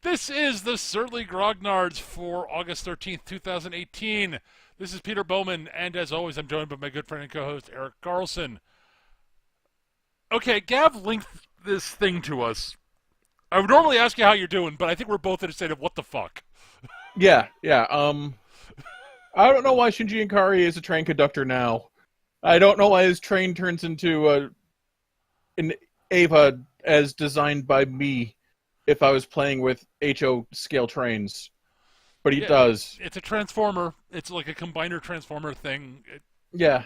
This is the Certainly Grognards for August 13th, 2018. This is Peter Bowman, and as always, I'm joined by my good friend and co host, Eric Carlson. Okay, Gav linked this thing to us. I would normally ask you how you're doing, but I think we're both in a state of what the fuck. Yeah. I don't know why Shinji Ikari is a train conductor now. I don't know why his train turns into an Ava as designed by me if I was playing with HO scale trains. But he does. It's a transformer. It's like a combiner transformer thing. Yeah.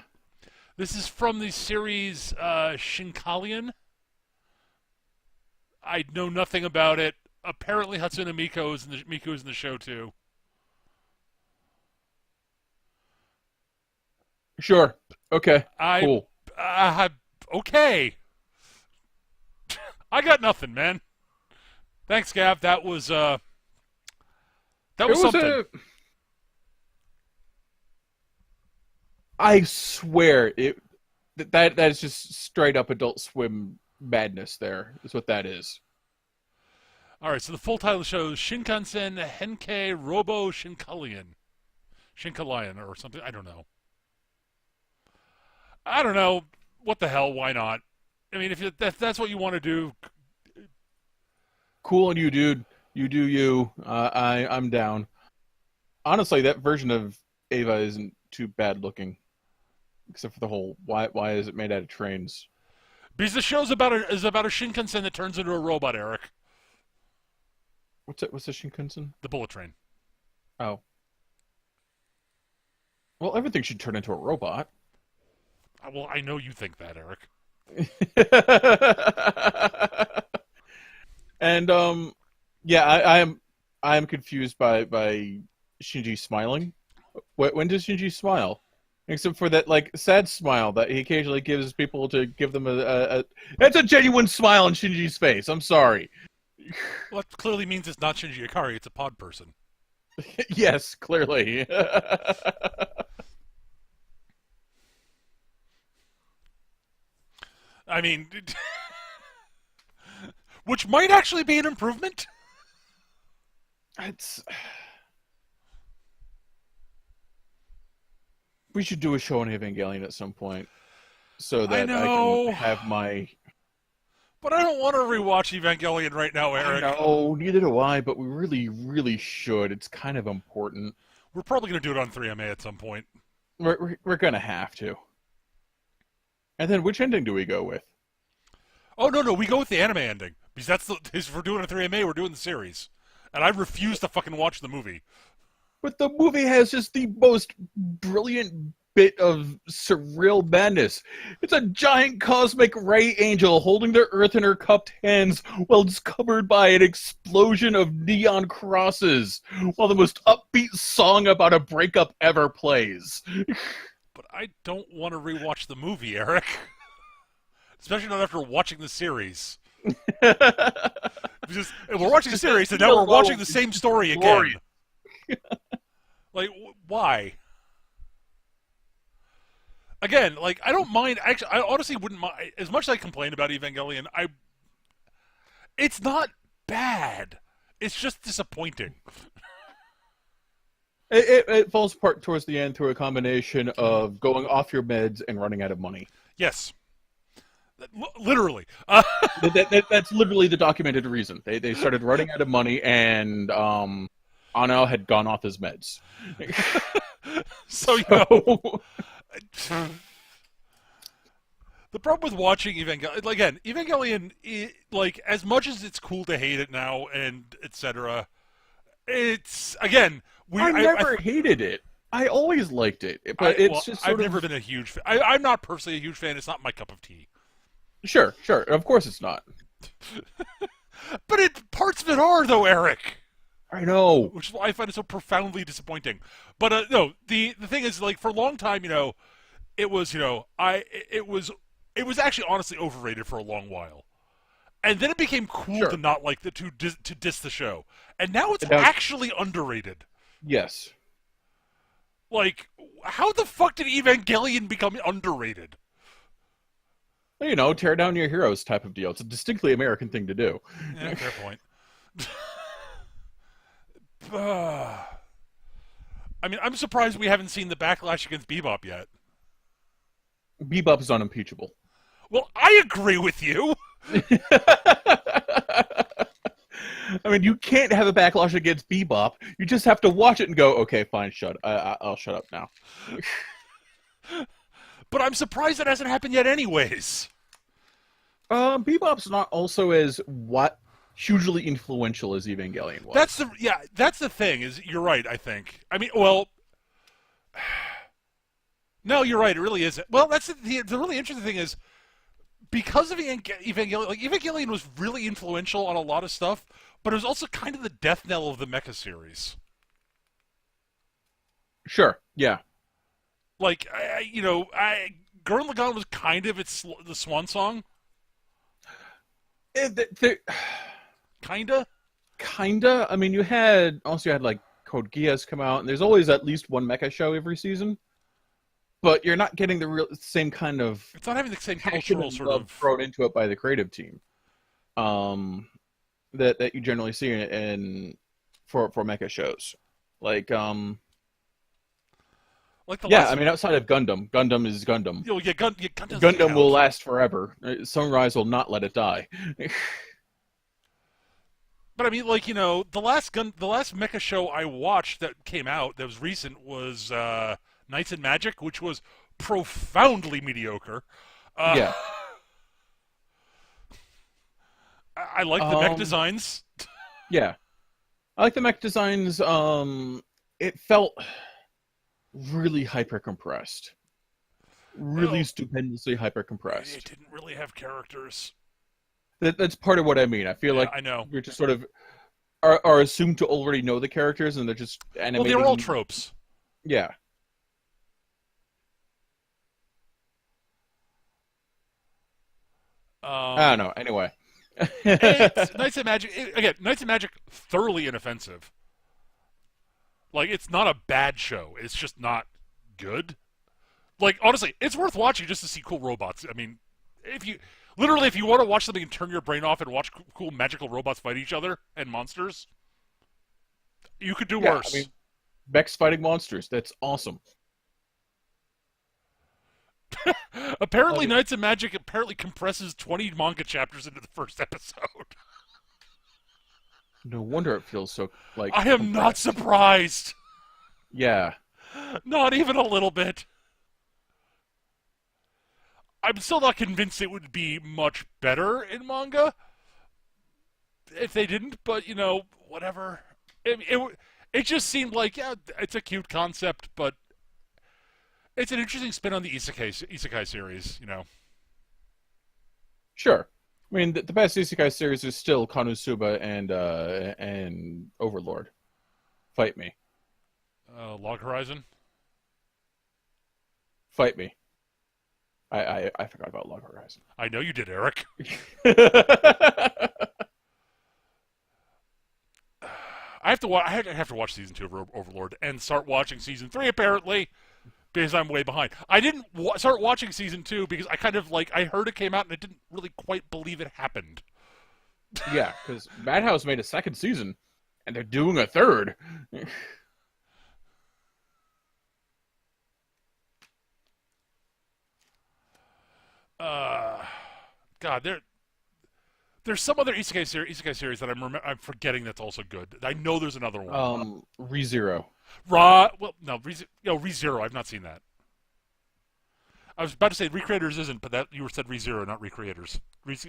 This is from the series Shinkalion. I know nothing about it. Apparently, Hatsune Miku is in the show too. Sure. Okay. Cool. Okay. I got nothing, man. Thanks, Gav. That was something. I swear that is just straight up Adult Swim madness. There is what that is. All right. So the full title of the show is Shinkansen Henkei Robo Shinkalion or something. I don't know. What the hell? Why not? I mean, if that's what you want to do, cool on you, dude. You do you. I'm down. Honestly, that version of Ava isn't too bad looking, except for the whole why is it made out of trains? Because the show's about a Shinkansen that turns into a robot, Eric. What's it? What's the Shinkansen? The bullet train. Oh. Well, everything should turn into a robot. Well, I know you think that, Eric. And yeah, I am confused by Shinji smiling. When does Shinji smile? Except for that like sad smile that he occasionally gives people to give them a that's a genuine smile on Shinji's face. I'm sorry. Well, that clearly means it's not Shinji Ikari, it's a pod person. Yes, clearly. I mean, which might actually be an improvement. We should do a show on Evangelion at some point, so that I can have my. But I don't want to rewatch Evangelion right now, Eric. No, neither do I. But we really, really should. It's kind of important. We're probably going to do it on 3MA at some point. We're gonna have to. And then, which ending do we go with? Oh no, we go with the anime ending because if we're doing a 3MA, we're doing the series, and I refuse to fucking watch the movie. But the movie has just the most brilliant bit of surreal madness. It's a giant cosmic ray angel holding the earth in her cupped hands while it's covered by an explosion of neon crosses, while the most upbeat song about a breakup ever plays. But I don't want to rewatch the movie, Eric. Especially not after watching the series. Because we're watching the series, and now we're watching the same story again. Like, why? Again, like, I don't mind. Actually, I honestly wouldn't mind. As much as I complain about Evangelion, it's not bad. It's just disappointing. It falls apart towards the end through a combination of going off your meds and running out of money. Yes. Literally. That's literally the documented reason. They started running out of money, and Ano had gone off his meds. So, you know, the problem with watching Evangelion, again, Evangelion, like, as much as it's cool to hate it now and etc., it's, again, I never hated it. I always liked it, but I've never been a huge fan. I'm not personally a huge fan. It's not my cup of tea. Sure. Of course it's not. But parts of it are, though, Eric. I know. Which is why I find it so profoundly disappointing. But no, the thing is, like, for a long time, it was, it was actually honestly overrated for a long while. And then it became cool to not like to diss the show. And now it's actually underrated. Yes. Like, how the fuck did Evangelion become underrated? Tear down your heroes type of deal. It's a distinctly American thing to do. Yeah, fair point. I mean, I'm surprised we haven't seen the backlash against Bebop yet. Bebop is unimpeachable. Well, I agree with you. I mean, you can't have a backlash against Bebop. You just have to watch it and go, okay, fine, I'll shut up now. But I'm surprised it hasn't happened yet anyways. Bebop's not also as hugely influential as Evangelion was. That's the thing, is you're right, I think. I mean, well, no, you're right, it really isn't. Well, that's the really interesting thing is, because of Evangelion, like, Evangelion was really influential on a lot of stuff, but it was also kind of the death knell of the mecha series. Sure, yeah. Like, Gurren Lagann was kind of the swan song. Kinda. Kinda. I mean, you had like Code Geass come out, and there's always at least one mecha show every season. But you're not getting the same kind of. It's not having the same passion cultural and sort love of thrown into it by the creative team. That you generally see for mecha shows, like the yeah. last. I mean, outside of Gundam is Gundam. Gundam will last forever. Sunrise will not let it die. But I mean, like, the last mecha show I watched that came out that was recent was Knights and Magic, which was profoundly mediocre. Yeah. I like the mech designs. Yeah, I like the mech designs. It felt really hyper compressed, really stupendously hyper compressed. It didn't really have characters. That's part of what I mean. I feel like I know you're just sort of are assumed to already know the characters, and they're just animating. Well, they're all tropes. Yeah. I don't know. Anyway, Knights of Magic again. Knights of Magic, thoroughly inoffensive. Like, it's not a bad show. It's just not good. Like, honestly, it's worth watching just to see cool robots. I mean, if you want to watch something and turn your brain off and watch cool magical robots fight each other and monsters, you could do worse. I mean, mechs fighting monsters. That's awesome. Apparently, Knights of Magic compresses 20 manga chapters into the first episode. No wonder it feels so like. I am not surprised. Yeah. Not even a little bit. I'm still not convinced it would be much better in manga if they didn't, but, whatever. It just seemed like, yeah, it's a cute concept, but it's an interesting spin on the isekai series, Sure. I mean, the best isekai series is still Konosuba and Overlord. Fight me. Log Horizon? Fight me. I forgot about Log Horizon. I know you did, Eric. I have to watch season 2 of Overlord and start watching season 3 apparently, because I'm way behind. I didn't start watching season 2 because I kind of I heard it came out and I didn't really quite believe it happened. Yeah, because Madhouse made a second season and they're doing a third. God, there's some other isekai series that I'm forgetting that's also good. I know there's another one. ReZero. ReZero. I've not seen that. I was about to say Recreators isn't, but that you said ReZero, not Recreators.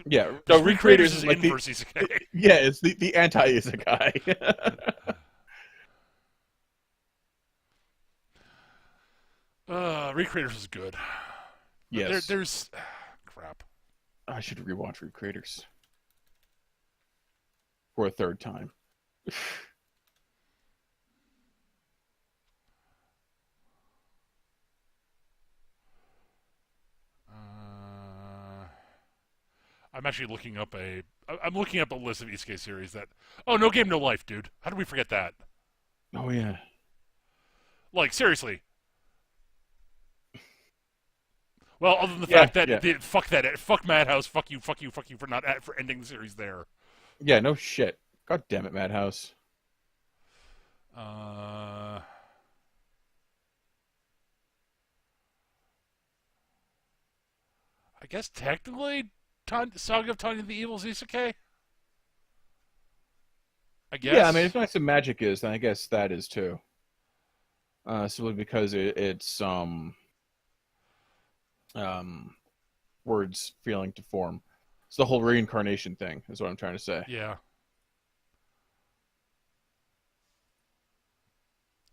Yeah, no, Recreators is like inverse isekai. Yeah, it's the anti-isekai. Recreators is good. Yes. There's crap. I should rewatch Recreators for a third time. I'm actually looking up I'm looking up a list of isekai series that. Oh, No Game No Life, dude. How did we forget that? Oh yeah. Like, seriously. Well, other than the fact that fuck Madhouse, fuck you for ending the series there. Yeah, no shit. God damn it, Madhouse. Uh, I guess technically, Saga of Tanya the Evil's Isekai. I Yeah, I mean, guess. if Knights of Magic is, then I guess that is too. Simply because it's um, words feeling to form. It's the whole reincarnation thing, is what I'm trying to say. Yeah.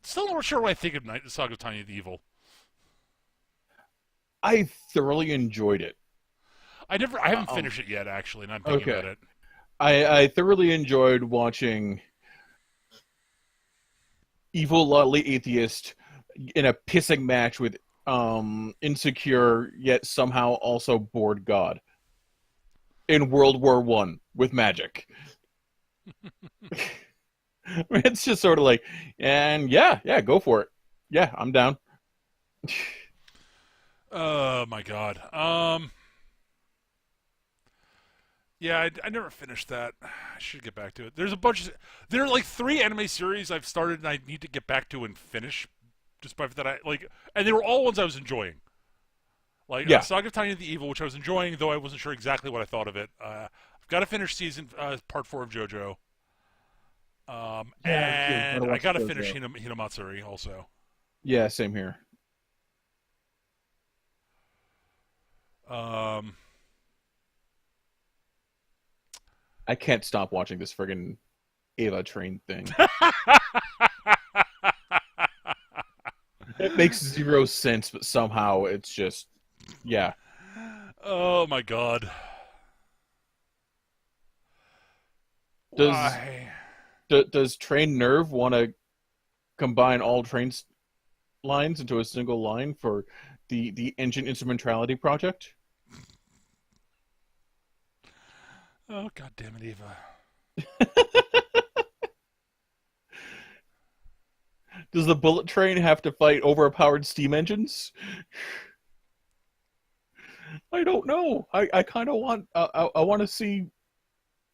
Still not sure what I think of Saga of Tanya the Evil. I thoroughly enjoyed it. I Uh, haven't Um, finished it yet, actually, and I'm thinking okay. about it. I thoroughly enjoyed watching evil, lovely atheist in a pissing match with insecure yet somehow also bored god in World War I with magic. I mean, it's just sort of like, and yeah, go for it. Yeah, I'm down. Oh my god. Yeah, I never finished that. I should get back to it. There are like 3 anime series I've started and I need to get back to and finish, despite that I like, and they were all ones I was enjoying. Like Yeah, Saga of Tiny the Evil, which I was enjoying, though I wasn't sure exactly what I thought of it. I've got to finish season part 4 of JoJo, yeah, gotta and I watch got to finish JoJo. Hinamatsuri also. Yeah, same here. Um, I can't stop watching this friggin' Ava train thing. It makes zero sense, but somehow it's just, yeah. oh my god, Does why? does Train Nerve want to combine all lines into a single line for the engine instrumentality project? Oh god damn it, Eva. Does the bullet train have to fight overpowered steam engines? I don't know. I kind of want I want to see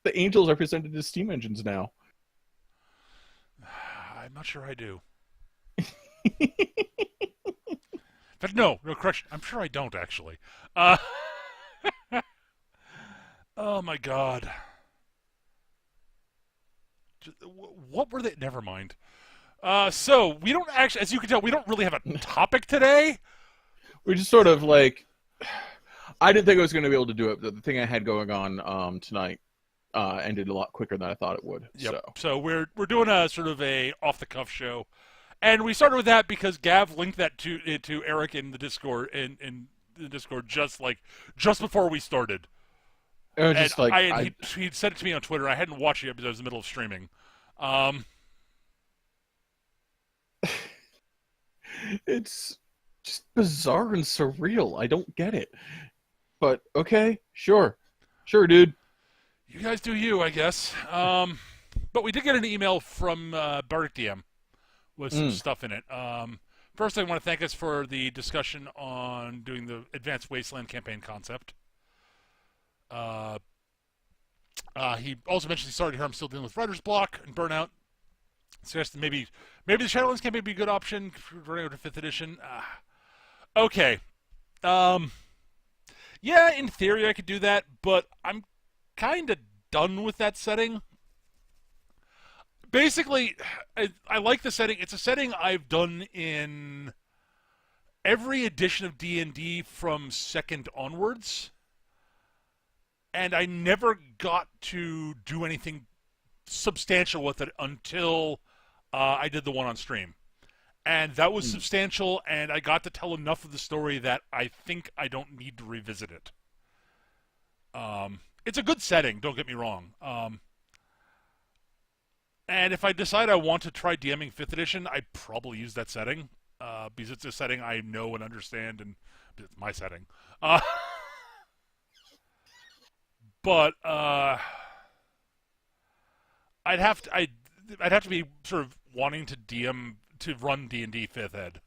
the angels represented as steam engines now. I'm not sure I do. But no, correction. I'm sure I don't actually. Uh, oh my god. What were they? Never mind. So we don't actually, as you can tell, we don't really have a topic today. We're just sort of like I didn't think I was going to be able to do it. But the thing I had going on tonight ended a lot quicker than I thought it would. Yep. So So we're doing a sort of a off the cuff show, and we started with that because Gav linked that to Eric in the Discord in the Discord just before we started, it was and just like he'd sent it to me on Twitter. I hadn't watched it yet because I was in the middle of streaming. Um, it's just bizarre and surreal. I don't get it. But okay, sure, dude. you guys do you, I guess. But we did get an email from Bardic DM with some Mm. stuff in it. First, I want to thank us for the discussion on doing the Advanced Wasteland campaign concept. Uh, he also mentioned he's sorry to hear I'm still dealing with writer's block and burnout. Suggested maybe the Shadowlands campaign would be a good option for running over to 5th edition. Okay. Um, yeah, in theory I could do that, but I'm kind of done with that setting. Basically, I like the setting. It's a setting I've done in every edition of D&D from second onwards, and I never got to do anything substantial with it until I did the one on stream. And that was Mm. substantial, and I got to tell enough of the story that I think I don't need to revisit it. It's a good setting, don't get me wrong. And if I decide I want to try DMing 5th edition, I'd probably use that setting because it's a setting I know and understand, and it's my setting. Uh, but I'd have to be sort of wanting to DM to run D&D 5th ed.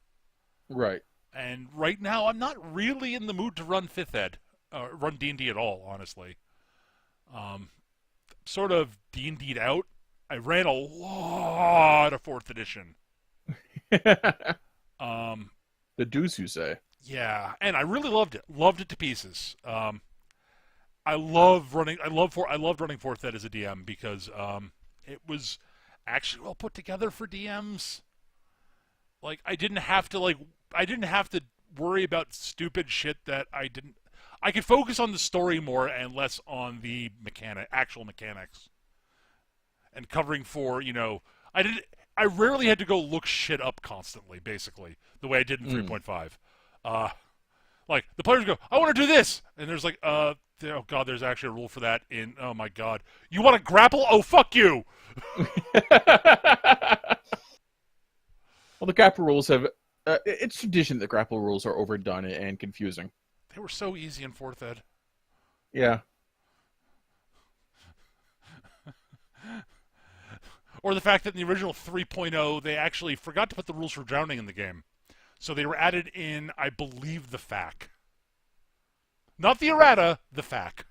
Right. And right now, I'm not really in the mood to run 5th ed, run D&D at all, honestly. Sort of D&D'd out I ran a lot of 4th edition. The Um, deuce, you say? yeah, and I really loved it. Loved it to pieces. I love running. I loved running 4th ed as a DM because it was actually well put together for DMs. Like I didn't have to worry about stupid shit that I didn't. I could focus on the story more and less on the actual mechanics, and covering for I did. I rarely had to go look shit up constantly, basically the way I did in 3.5. Like the players go, I want to do this, and there's like, oh god, there's actually a rule for that in. Oh my god, you want to grapple? Oh fuck you! Well, the grapple rules have. It's tradition that grapple rules are overdone and confusing. They were so easy in 4th ed. Yeah. Or the fact that in the original 3.0, they actually forgot to put the rules for drowning in the game. So they were added in, I believe, the FAQ. Not the errata, the FAQ.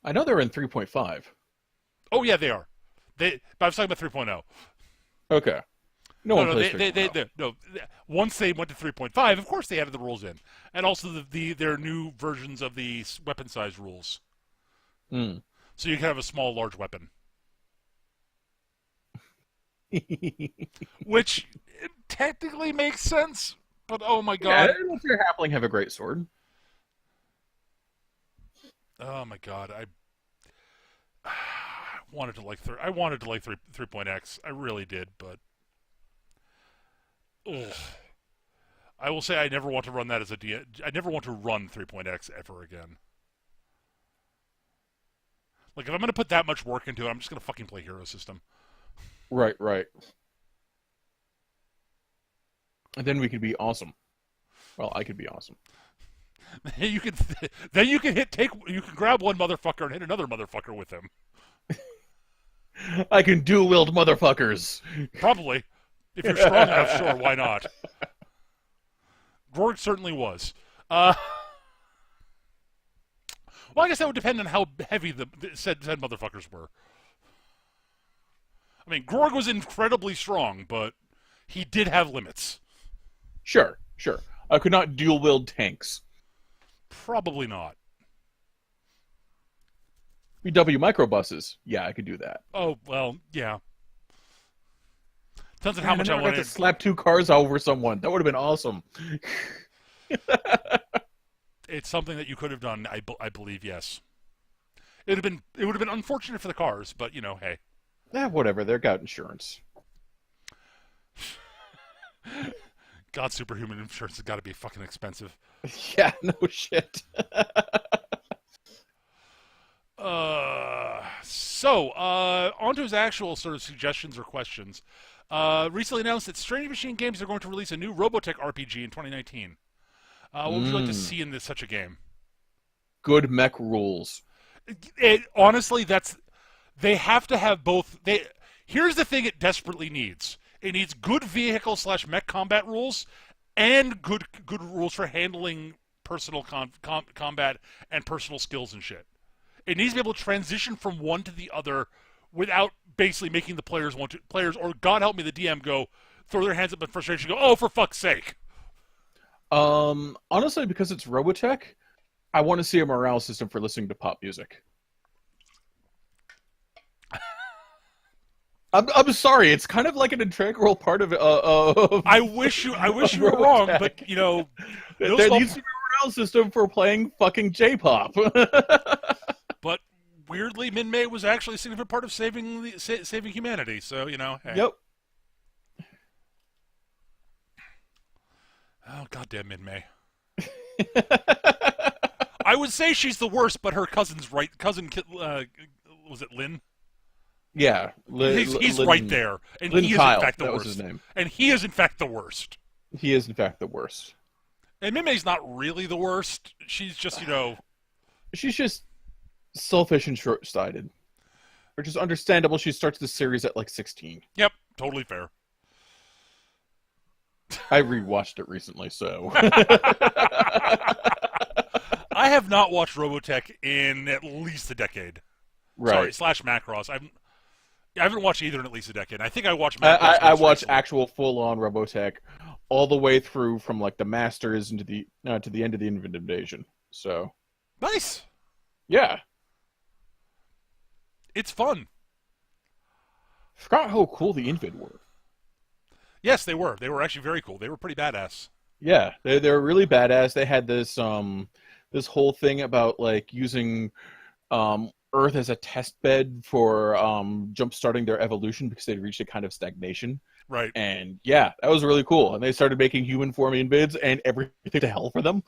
I know they're in 3.5. Oh, yeah, they are. But I was talking about 3.0. Okay. No one plays 3.0. No. Once they went to 3.5, of course they added the rules in, and also their new versions of the weapon size rules. Mm. So you can have a small, large weapon, which technically makes sense. But oh my god! Yeah, if your halfling have a great sword. Oh my god! I wanted to like 3.x. I really did, but. Ugh. I will say I never want to run that as a D. I never want to run 3.x ever again. Like if I'm gonna put that much work into it, I'm just gonna fucking play Hero System. Right. And then we could be awesome. Well, I could be awesome. you can grab one motherfucker and hit another motherfucker with him. I can dual wield motherfuckers. Probably. If you're strong enough, sure, why not? Gorg certainly was. Well, I guess that would depend on how heavy the said motherfuckers were. I mean, Gorg was incredibly strong, but he did have limits. Sure. I could not dual wield tanks. Probably not. VW microbuses. Yeah, I could do that. Oh, well, yeah. Depends on how much I wanted wanted to slap 2 cars over someone. That would have been awesome. It's something that you could have done. I believe, yes. It would have been unfortunate for the cars, but hey. Yeah, whatever. They've got insurance. God, superhuman insurance has got to be fucking expensive. Yeah, no shit. On to his actual sort of suggestions or questions. Recently announced that Strange Machine Games are going to release a new Robotech RPG in 2019. What would you like to see in such a game? Good mech rules. Honestly, they have to have both. Here's the thing: it desperately needs. It needs good vehicle / mech combat rules, and good rules for handling personal combat and personal skills and shit. It needs to be able to transition from one to the other without basically making the players or God help me, the DM throw their hands up in frustration, go, oh, for fuck's sake. Honestly, because it's Robotech, I want to see a morale system for listening to pop music. I'm sorry, it's kind of like an integral part of. I wish you were wrong, but there needs to be a morale system for playing fucking J-pop. But weirdly, Min-May was actually a significant part of saving humanity. So hey. Yep. Oh goddamn Min-May. I would say she's the worst, but her cousin's right. Was it Lynn? Yeah, he's right there, and Lynn he is Kyle, in fact the that worst. was his name. And he is in fact the worst. He is in fact the worst. And Min-May's not really the worst. She's just She's just selfish and short-sighted, which is understandable. She starts the series at like 16. Yep, totally fair. I rewatched it recently, so I have not watched Robotech in at least a decade. Sorry, Right. slash Macross. I haven't watched either in at least a decade. I think I watched I, Macross I most watched recently. actual full-on Robotech all the way through from like the Masters into the to the end of the Invasion. So Nice. yeah, It's fun. forgot how cool the Invid were. Yes, they were. They were actually very cool. They were pretty badass. Yeah, they're really badass. They had this whole thing about like using Earth as a test bed for jump starting their evolution because they'd reached a kind of stagnation. Right. And yeah, that was really cool. And they started making human form invids and everything to hell for them.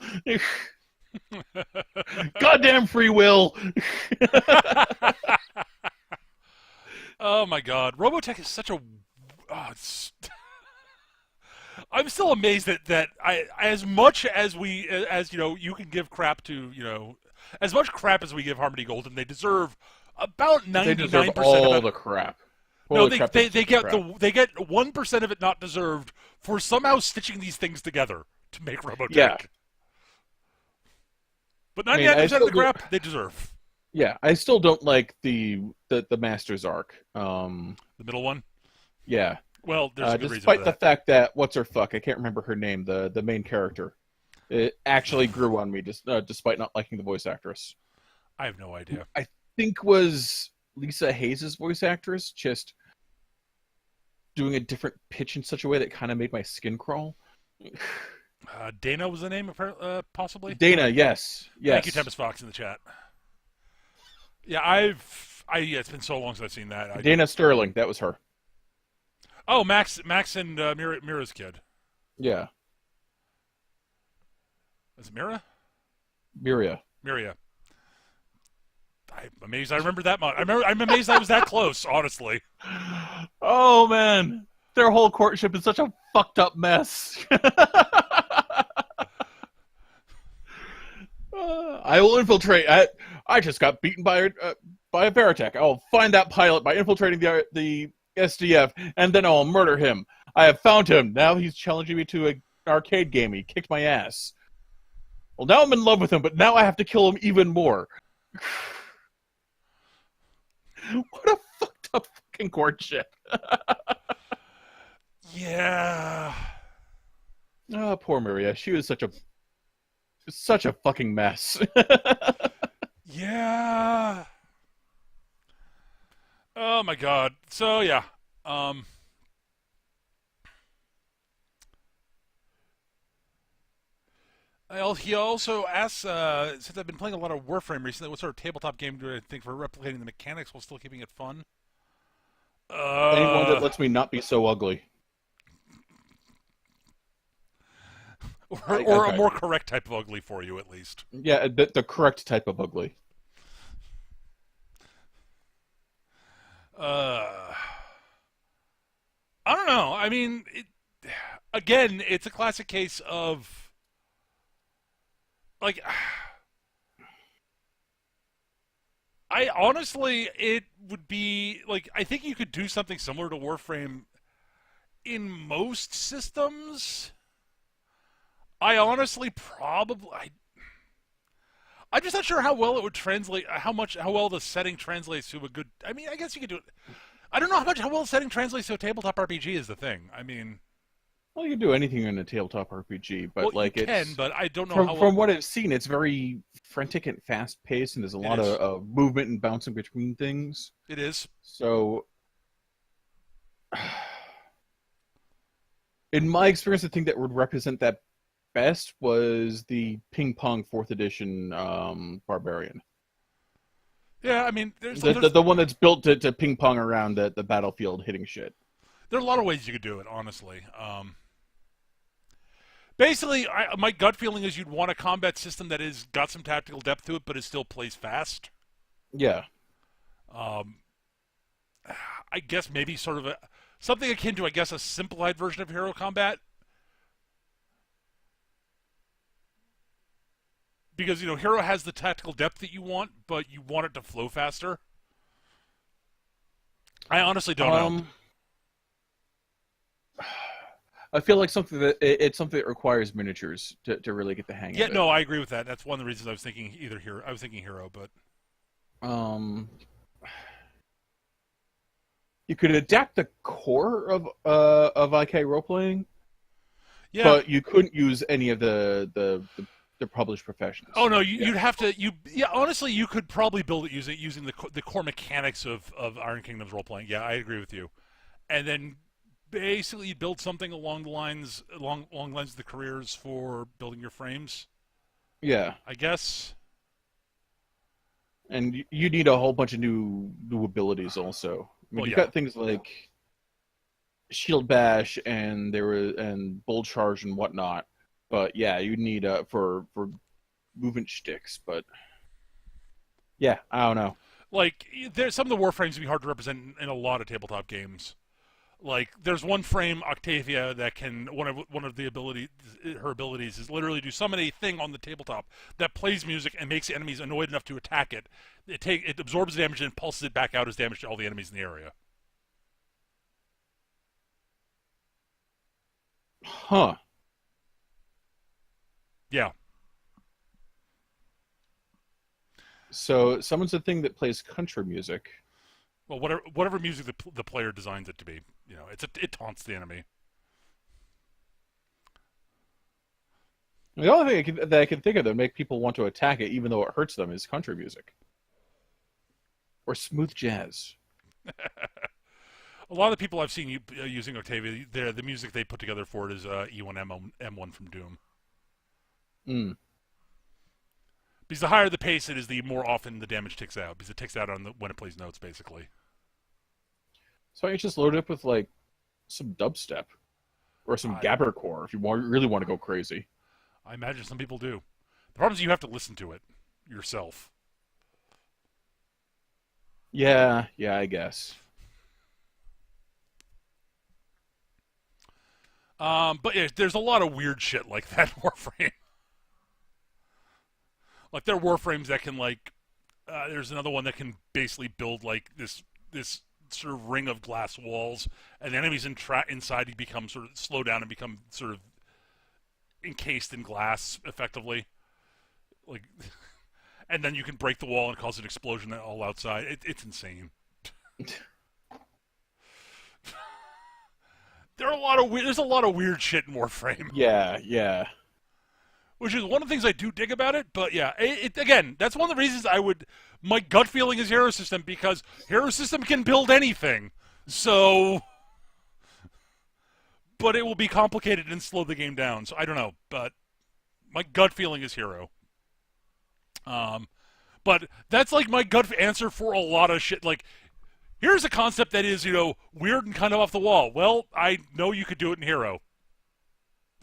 Goddamn free will. Oh my god, Robotech is such a. It's... I'm still amazed that as much as you can give crap to as much crap as we give Harmony Golden, they deserve about They deserve 99% of all it. the crap. No, Holy crap, they deserve the get crap. they get 1% of it not deserved for somehow stitching these things together to make Yeah. Robotech. But I mean, I 99% of still the do. crap they deserve. Yeah, I still don't like the Masters arc. The middle one. Yeah, Well, there's a good reason for despite the that. fact that what's her fuck, I can't remember her name, the main character, it actually grew on me just despite not liking the voice actress. I have no idea. I think was Lisa Hayes' voice actress, just doing a different pitch in such a way that kind of made my skin crawl. Dana was the name, possibly. Dana, yes, Thank you, yes. Tempest Fox, in the chat. Yeah, yeah, it's been so long since I've seen that. Dana Sterling, that was her. Oh, Max and Mira's kid. Yeah, Is it Mira? Miria. Miria. I'm amazed I remember that much. I'm amazed I was that close, honestly. Oh man, their whole courtship is such a fucked up mess. I will infiltrate. I just got beaten by a Veritech. I'll find that pilot by infiltrating the SDF, and then I'll murder him. I have found him. Now he's challenging me to an arcade game. He kicked my ass. Well, now I'm in love with him, but now I have to kill him even more. What a fucked up fucking courtship. Yeah. Oh, poor Maria. She was such a fucking mess. Yeah. Oh my god. So yeah. He also asks, since I've been playing a lot of Warframe recently, what sort of tabletop game do I think for replicating the mechanics while still keeping it fun? Anyone that lets me not be so ugly. Or a more correct type of ugly for you, at least. Yeah, the correct type of ugly. I don't know. I mean, again, it's a classic case of like. I honestly, it would be like I think you could do something similar to Warframe in most systems. I honestly probably I'm just not sure how well it would translate. How well the setting translates to a good. I mean, I guess you could do it. I don't know how well the setting translates to a tabletop RPG is the thing. I mean, Well, you can do anything in a tabletop RPG, but well, like you can, it's but I don't know from how well. from what I've seen, it's very frantic and fast paced, and there's a lot is. of movement and bouncing between things. It is. So, in my experience, the thing that would represent that best was the Ping Pong Fourth Edition Barbarian. Yeah, I mean, The one that's built to ping pong around the battlefield, hitting shit. there are a lot of ways you could do it. Honestly, basically, my gut feeling is you'd want a combat system that is got some tactical depth to it, but it still plays fast. Yeah. I guess maybe sort of something akin to, I guess, a simplified version of Hero Combat. Because, Hero has the tactical depth that you want, but you want it to flow faster. I honestly don't know. I feel like it's something that requires miniatures to really get the hang Yeah, of it. no, I agree with that. That's one of the reasons I was thinking either hero. I was thinking hero, but Um, you could adapt the core of IK role playing, yeah. but you couldn't use any of the published Oh professions. no, Yeah, you'd have to. Yeah, honestly, you could probably build it using the core mechanics of Iron Kingdom's role playing. Yeah, I agree with you. And then basically you build something along the lines of the careers for building your frames. yeah, I guess. and you need a whole bunch of new abilities also. I mean, Well, you've yeah. got things like shield bash and bull charge and whatnot, but yeah, you need for movement sticks. But yeah, I don't know. Like there's some of the warframes would be hard to represent in a lot of tabletop games. Like there's one frame Octavia that can one of the ability her abilities is literally to summon a thing on the tabletop that plays music and makes the enemies annoyed enough to attack it. It absorbs damage and pulses it back out as damage to all the enemies in the area. Huh. Yeah. So someone's a thing that plays country music. Well, whatever music the player designs it to be, it taunts the enemy. The only thing that I can think of that make people want to attack it, even though it hurts them, is country music or smooth jazz. A lot of the people I've seen using Octavia, the music they put together for it is E1M1 from Doom. Mm. Because the higher the pace it is, the more often the damage ticks out. Because it ticks out when it plays notes, basically. So I just load it up with like some dubstep or some I, gabbercore if you really want to go crazy. I imagine some people do. The problem is you have to listen to it yourself. Yeah, yeah, I guess. But yeah, there's a lot of weird shit like that Warframe. Like there are Warframes that can there's another one that can basically build like this sort of ring of glass walls, and the enemies inside you become sort of slow down and become sort of encased in glass effectively. Like, and then you can break the wall and cause an explosion all outside. It's insane. There's a lot of weird shit in Warframe, Yeah, yeah. which is one of the things I do dig about it. But yeah, again, that's one of the reasons my gut feeling is Hero System, because Hero System can build anything. So, but it will be complicated and slow the game down. So I don't know, but my gut feeling is Hero. But that's like my gut answer for a lot of shit. Like, here's a concept that is, weird and kind of off the wall. Well, I know you could do it in Hero.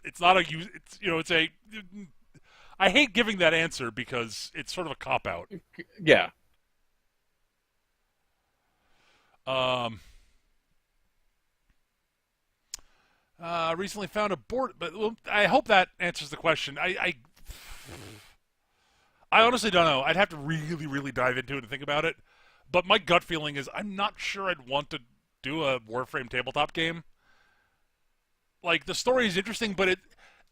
It's not it's a. I hate giving that answer because it's sort of a cop out. Yeah. Recently found a board, but I hope that answers the question. I honestly don't know. I'd have to really, really dive into it and think about it. But my gut feeling is I'm not sure I'd want to do a Warframe tabletop game. Like the story is interesting, but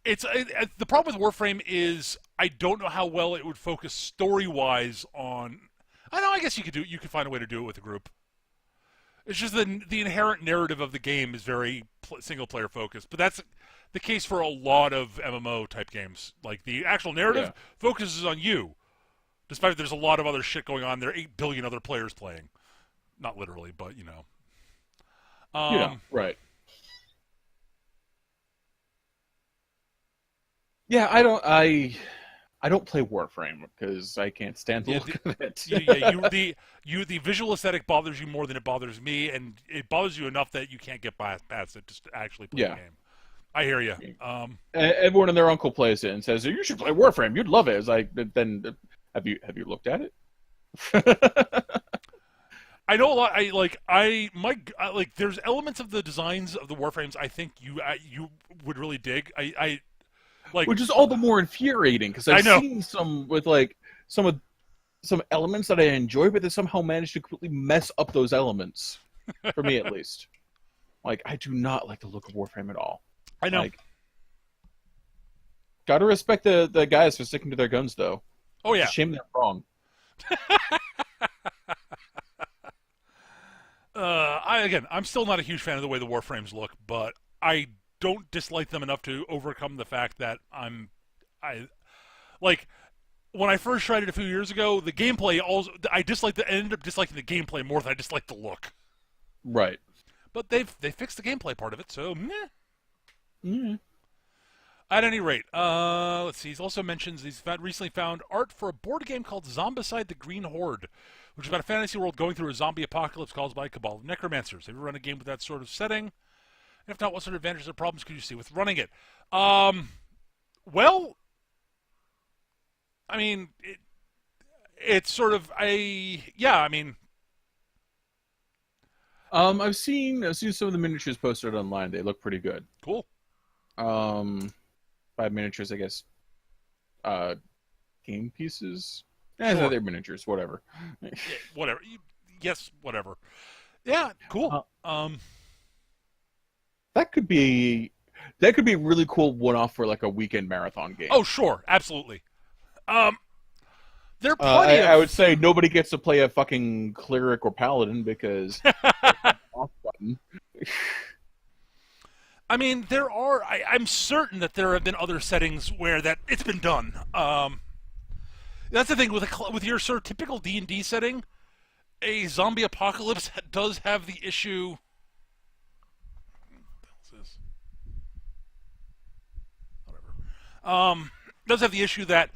the problem with Warframe is I don't know how well it would focus story wise on. I know. I guess you could find a way to do it with a group. It's just the inherent narrative of the game is very single player focused, but that's the case for a lot of MMO type games. Like the actual narrative Yeah. focuses on you, despite there's a lot of other shit going on. There are 8 billion other players playing, not literally, but Right. Yeah, I don't play Warframe because I can't stand the Yeah, look of it. the visual aesthetic bothers you more than it bothers me, and it bothers you enough that you can't get past it just to actually play the Yeah. game. I hear you. Everyone and their uncle plays it and says you should play Warframe. You'd love it. It's like then have you looked at it? I know a lot. Like there's elements of the designs of the Warframes I think you would really dig. I like. Which is all the more infuriating because I I've know. seen some with like some elements that I enjoy, but they somehow manage to completely mess up those elements. For me, at least. Like I do not like the look of Warframe at all. I know. Like, gotta respect the guys for sticking to their guns, though. Oh It's a yeah. shame they're wrong. I'm still not a huge fan of the way the Warframes look, but I don't dislike them enough to overcome the fact that I like when I first tried it a few years ago. The gameplay also I ended up disliking the gameplay more than I disliked the look. Right. But they fixed the gameplay part of it, so meh. Mm. At any rate, let's see. He also mentions recently found art for a board game called Zombicide the Green Horde, which is about a fantasy world going through a zombie apocalypse caused by a cabal of necromancers. Have you run a game with that sort of setting? And if not, what sort of advantages or problems could you see with running it? Well, I mean, it's sort of a yeah. I mean, I've seen some of the miniatures posted online. They look pretty good. cool. Um, by miniatures, I guess. Uh, game pieces. Sure. They're miniatures. Whatever. Yeah, whatever. Yes, whatever. Yeah, cool. That could be a really cool one-off for like a weekend marathon game. Oh, sure, absolutely. Um, there are Uh, plenty I would of. say nobody gets to play a fucking cleric or paladin because off button. I mean, there are. I'm certain that there have been other settings where that it's been done. That's the thing with your sort of typical D&D setting. A zombie apocalypse does have the issue. Whatever. Does have the issue that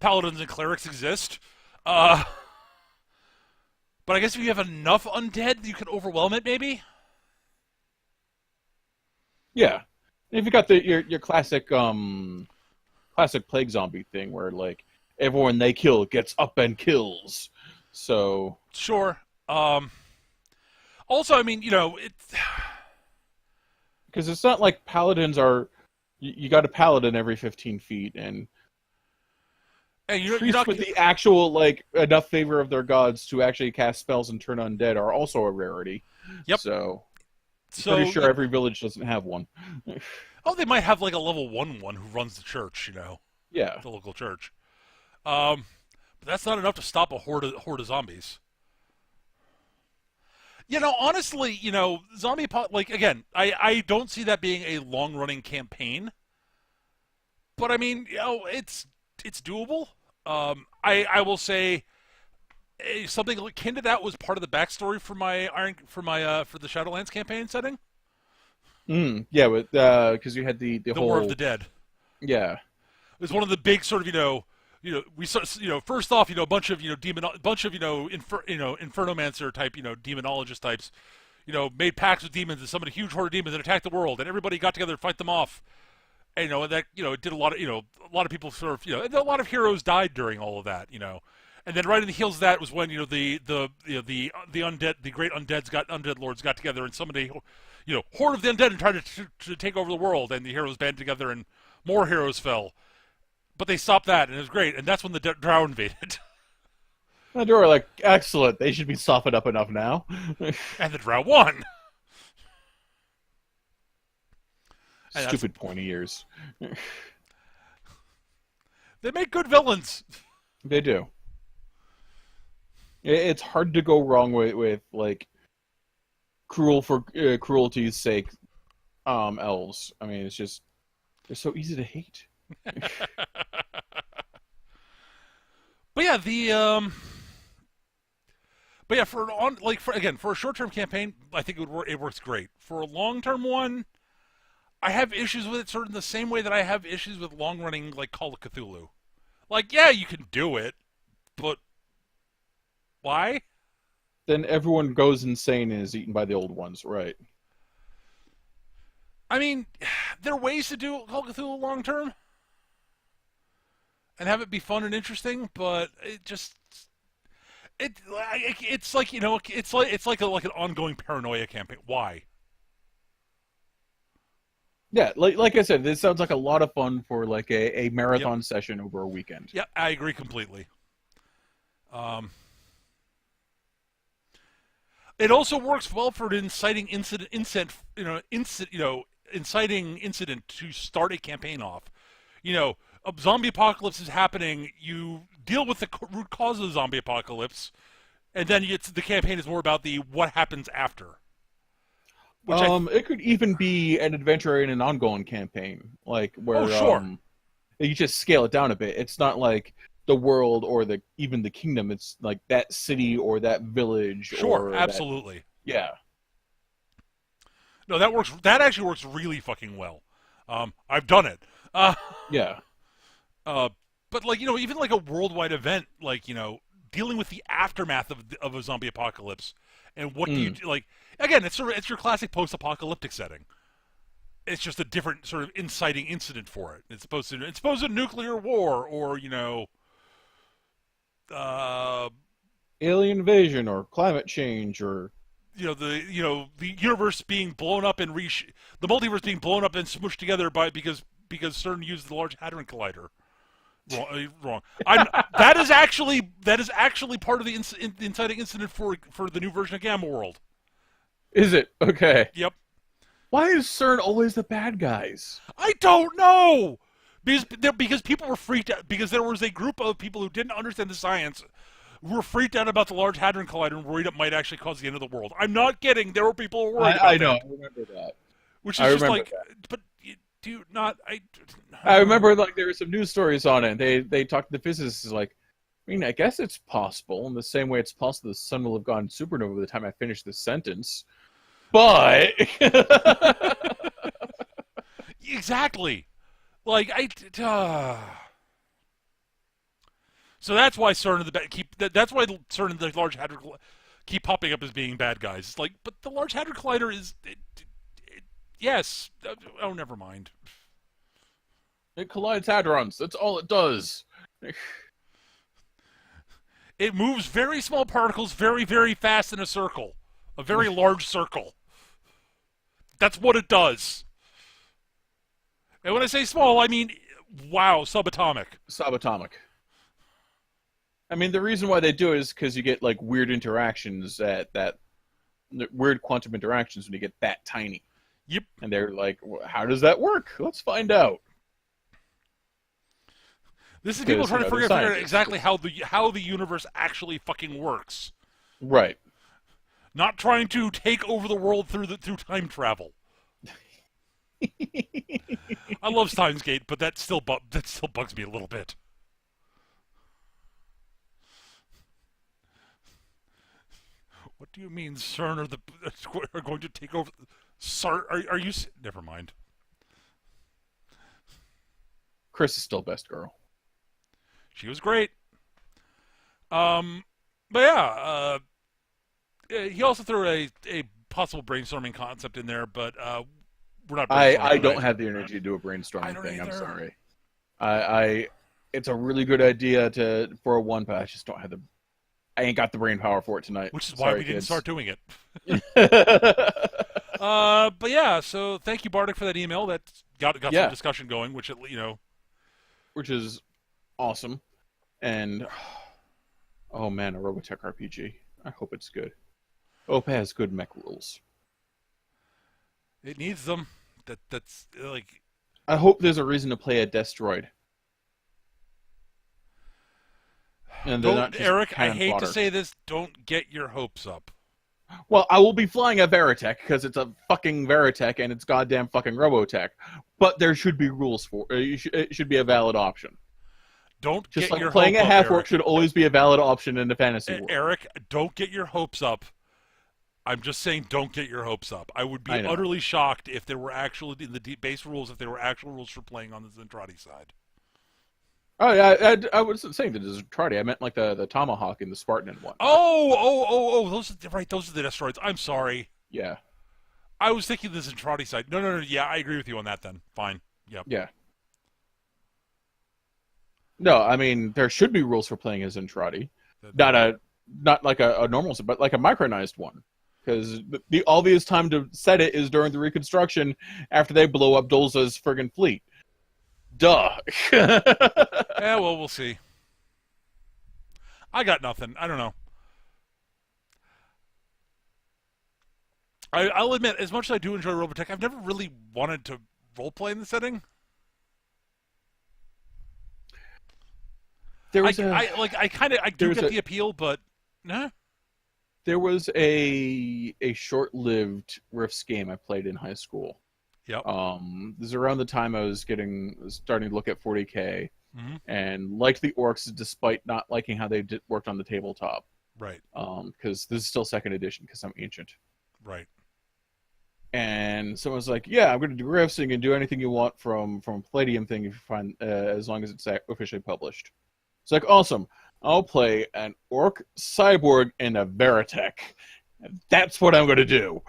paladins and clerics exist. Uh, but I guess if you have enough undead, you can overwhelm it. Maybe. Yeah, if you got your classic plague zombie thing where like everyone they kill gets up and kills. So Sure. Also, I mean, it's because it's not like paladins are you got a paladin every 15 feet and and you're priests not. with the actual like enough favor of their gods to actually cast spells and turn undead are also a rarity. Yep. So I'm So pretty sure every village doesn't have one. oh, they might have like a level one who runs the church. Yeah. The local church. But that's not enough to stop a horde of zombies. Honestly, like again, I don't see that being a long running campaign. But I mean, it's doable. I will say something akin to that was part of the backstory for my for the Shadowlands campaign setting, Yeah, but because you had the the War of whole the Dead. yeah. It was one of the big sort of we saw first off a bunch of infernomancer type demonologist types made pacts with demons and summoned a huge horde of demons and attacked the world, and everybody got together to fight them off. And, and that it did a lot of a lot of people sort of and a lot of heroes died during all of that. And then right in the heels of that was when the undead, the great undead lords got together and summoned a horde of the undead and tried to take over the world, and the heroes banded together and more heroes fell. But they stopped that, and it was great. And that's when the Drow invaded. And they were like, excellent. They should be softened up enough now. And the Drow won. Stupid pointy ears. They make good villains. They do. It's hard to go wrong with like cruel for cruelty's sake. Elves. I mean, it's just they're so easy to hate. But yeah, for a short term campaign, I think it works great. For a long term one, I have issues with it, sort of in the same way that I have issues with long running like Call of Cthulhu. Like, yeah, you can do it, but why? Then everyone goes insane and is eaten by the old ones, right? I mean, there are ways to do Call of Cthulhu long term and have it be fun and interesting, but it's like like an ongoing paranoia campaign. Why? Yeah, like I said, this sounds like a lot of fun for like a Yep. marathon session over a weekend. Yeah, I agree completely. It also works well for inciting incident, incent, you know, inciting incident to start a campaign off. You know, a zombie apocalypse is happening. You deal with the root cause of the zombie apocalypse, and then the campaign is more about the what happens after. Which It could even be an adventure in an ongoing campaign, like oh where sure, you just scale it down a bit. It's not like the world or even the kingdom. It's like that city or that village sure, or that. absolutely. Yeah, No, that works. That actually works really fucking well. I've done it. Uh, yeah. uh, but like even like a worldwide event, like dealing with the aftermath of a zombie apocalypse, and what do you Mm. do? Like again, it's your classic post-apocalyptic setting. It's just a different sort of inciting incident for it. It's supposed to nuclear war or uh, Alien invasion or climate change or the universe being blown up and the multiverse being blown up and smushed together because CERN used the Large Hadron Collider. Wrong. Wrong. That is actually part of the inciting incident for the new version of Gamma World. is it okay? Yep. Why is CERN always the bad guys? I don't know because people were freaked out because there was a group of people who didn't understand the science who were freaked out about the Large Hadron Collider and worried it might actually cause the end of the world. I'm not kidding. There were people who were worried I about know. that, I remember that. which I is just remember like, that. but do you not? I remember like there were some news stories on it. They talked to the physicists like, I mean, I guess it's possible in the same way it's possible the sun will have gone supernova by the time I finish this sentence. But Exactly. Like so that's why CERN and that's why CERN and the Large Hadron keep popping up as being bad guys. It's like, but the Large Hadron Collider yes. Oh, never mind. it collides hadrons. That's all it does. It moves very small particles very, very fast in a circle, a very large circle. That's what it does. And when I say small, I mean wow, subatomic. Subatomic. I mean, the reason why they do it is because you get like weird interactions at that weird quantum interactions when you get that tiny. Yep. And they're like, well, how does that work? Let's find out. This is people Because trying to figure out scientists. exactly how the universe actually fucking works. Right. Not trying to take over the world through time travel. I love Steins Gate, but that still bugs me a little bit. What do you mean CERN are going to take over? CERN, are you? Never mind. Chris is still best girl. She was great. But he also threw a possible brainstorming concept in there, but we're not brainstorming I don't tonight. have the energy to do a I brainstorming don't thing. I'm either. sorry. I it's a really good idea for a one, but I just don't have the. I ain't got the brain power for it tonight. Which is why Sorry, we didn't kids. start doing it. But yeah, so thank you, Bardic, for that email. That got some Yeah, discussion going, which which is awesome. And oh man, a Robotech RPG. I hope it's good. Hope it has good mech rules. it needs them. That's like I hope there's a reason to play a Destroid. And they're not don't just Eric. I cannon hate to fodder. say this. Don't get your hopes up. Well, I will be flying a Veritech because it's a fucking Veritech and it's goddamn fucking Robotech. But there should be rules for it. It should be a valid option. Don't Just get like your playing hope a up, half orc Eric. should always be a valid option in the fantasy world. Eric, don't get your hopes up. I'm just saying, don't get your hopes up. I would be I know. utterly shocked if there were actually in the base rules, if there were actual rules for playing on the Zentradi side. Oh yeah, I wasn't saying the Desertrati. I meant like the Tomahawk and the Spartan and whatnot. Oh! Those are right. Those are the destroids. I'm sorry. Yeah, I was thinking the Zentradi side. No. Yeah, I agree with you on that. Then fine. Yep. yeah. No, I mean there should be rules for playing as Zentradi. Not like a normal, but like a micronized one. Because the obvious time to set it is during the reconstruction after they blow up Dolza's friggin' fleet. Duh. Yeah. Well, we'll see. I got nothing. I don't know. I'll admit, as much as I do enjoy Robotech, I've never really wanted to roleplay in the setting. There was a I kind of I do there was get a the appeal, but nah. there was a short-lived Rifts game I played in high school. Yep. This is around the time I was starting to look at 40K Hmm. and liked the orcs despite not liking how worked on the tabletop. Right. Because this is still second edition because I'm ancient. Right. And someone's like, "Yeah, I'm going to do Rifts. You can do anything you want from Palladium thing if you find as long as it's officially published." It's like, awesome. I'll play an orc cyborg in a Veritech. That's what I'm going to do.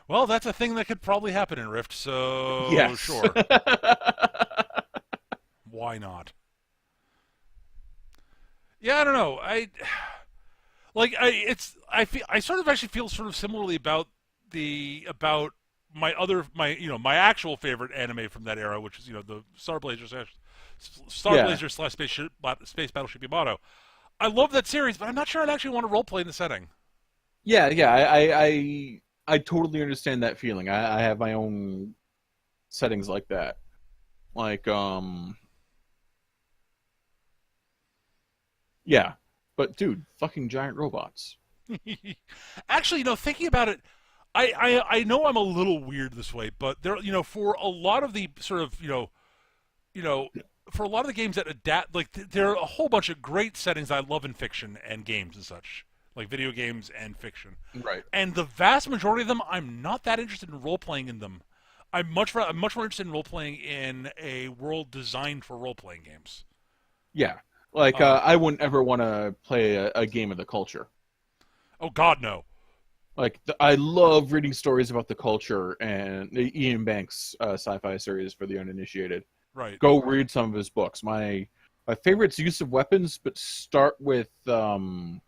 Well, that's a thing that could probably happen in Rift, so Yes. sure. Why not? Yeah, I don't know. I sort of actually feel sort of similarly about my actual favorite anime from that era, which is the Yeah. Starblazer / Space Battleship Yamato. I love that series, but I'm not sure I'd actually want to roleplay in the setting. Yeah, yeah. I totally understand that feeling. I have my own settings like that. Like, yeah. But dude, fucking giant robots. Actually, thinking about it, I know I'm a little weird this way, but for a lot of the sort of you know, for a lot of the games that adapt, like there are a whole bunch of great settings I love in fiction and games and such, like video games and fiction. Right. And the vast majority of them, I'm not that interested in role playing in them. I'm much more interested in role playing in a world designed for role playing games. Yeah. Like, Um, I wouldn't ever want to play a game of the culture. oh God, no. Like, I love reading stories about the culture and the Ian Banks sci-fi series for the uninitiated. Right. Go read some of his books. My favorite's Use of Weapons, but start with Player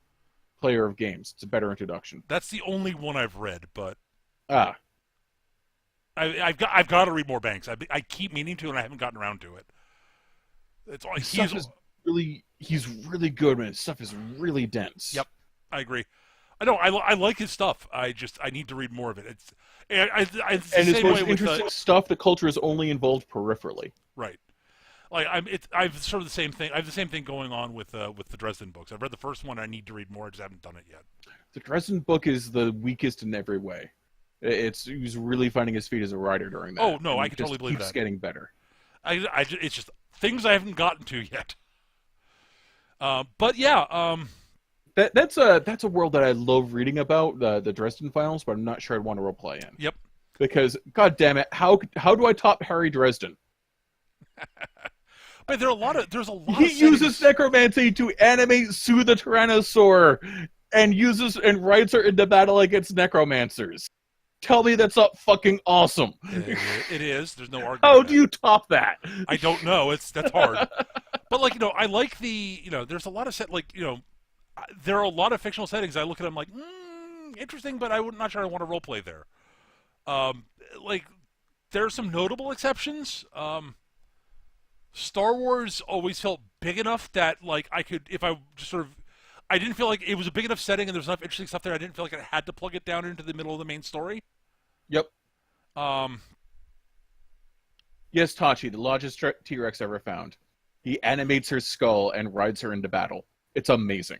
of Games. It's a better introduction. That's the only one I've read, but Ah, I've got to read more Banks. I keep meaning to, and I haven't gotten around to it. It's his he's stuff is he's really good, man. His stuff is really dense. Yep, I agree. I know I like his stuff. I need to read more of it. It's the And his same way most with interesting stuff, the culture is only involved peripherally. right. Like I've sort of the same thing. I have the same thing going on with the Dresden books. I've read the first one. I need to read more. I just haven't done it yet. The Dresden book is the weakest in every way. He's really finding his feet as a writer during that. Oh no, And I he can just totally believe keeps that. getting better. It's just things I haven't gotten to yet. But yeah, That's a world that I love reading about, the Dresden Files, but I'm not sure I'd want to role play in. yep. Because god damn it, how do I top Harry Dresden? But there's a lot He of uses settings. necromancy to animate Sue the Tyrannosaur and rides her into battle against necromancers. Tell me that's not fucking awesome. It is. There's no How arguing do that. you top that? I don't know. That's hard. But like I like there's a lot of there are a lot of fictional settings. I look at them like interesting, but I'm not sure I want to role play there. Um, like there are some notable exceptions. Star Wars always felt big enough that like I could if I just sort of I didn't feel like it was a big enough setting and there was enough interesting stuff there. I didn't feel like I had to plug it down into the middle of the main story. Yep. Um, Yes, Tachi, the largest T-Rex ever found. He animates her skull and rides her into battle. It's amazing.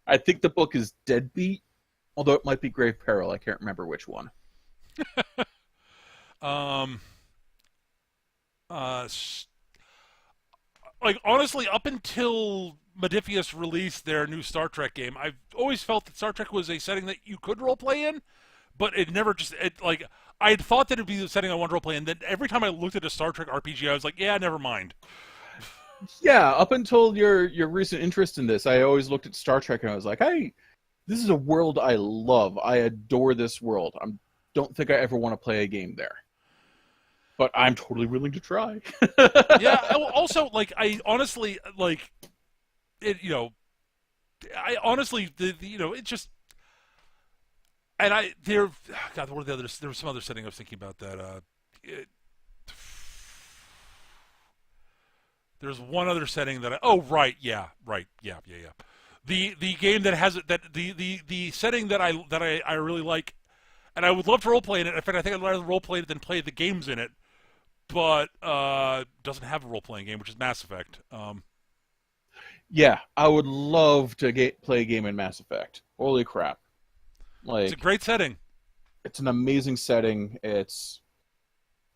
I think the book is Deadbeat, although it might be Grave Peril. I can't remember which one. um, uh, like honestly, up until Modifius released their new Star Trek game, I've always felt that Star Trek was a setting that you could roleplay in, but it never just like I had thought that it'd be the setting I wanted to roleplay in. Then every time I looked at a Star Trek RPG, I was like, yeah, never mind. Yeah, up until your recent interest in this, I always looked at Star Trek and I was like, hey, this is a world I love. I adore this world. I don't think I ever want to play a game there. But I'm totally willing to try. Yeah. Also, like I honestly like it. I honestly it just and I there. God, what are the others? There was some other setting I was thinking about that. It, there's one other setting that oh right, yeah, right, yeah, yeah, yeah. The game that has it that the setting that I really like, and I would love to role play in it. In fact, I think I'd rather role play it than play the games in it. But doesn't have a role playing game, which is Mass Effect. Yeah, I would love to play a game in Mass Effect. Holy crap! It's a Like, great setting. it's an amazing setting. It's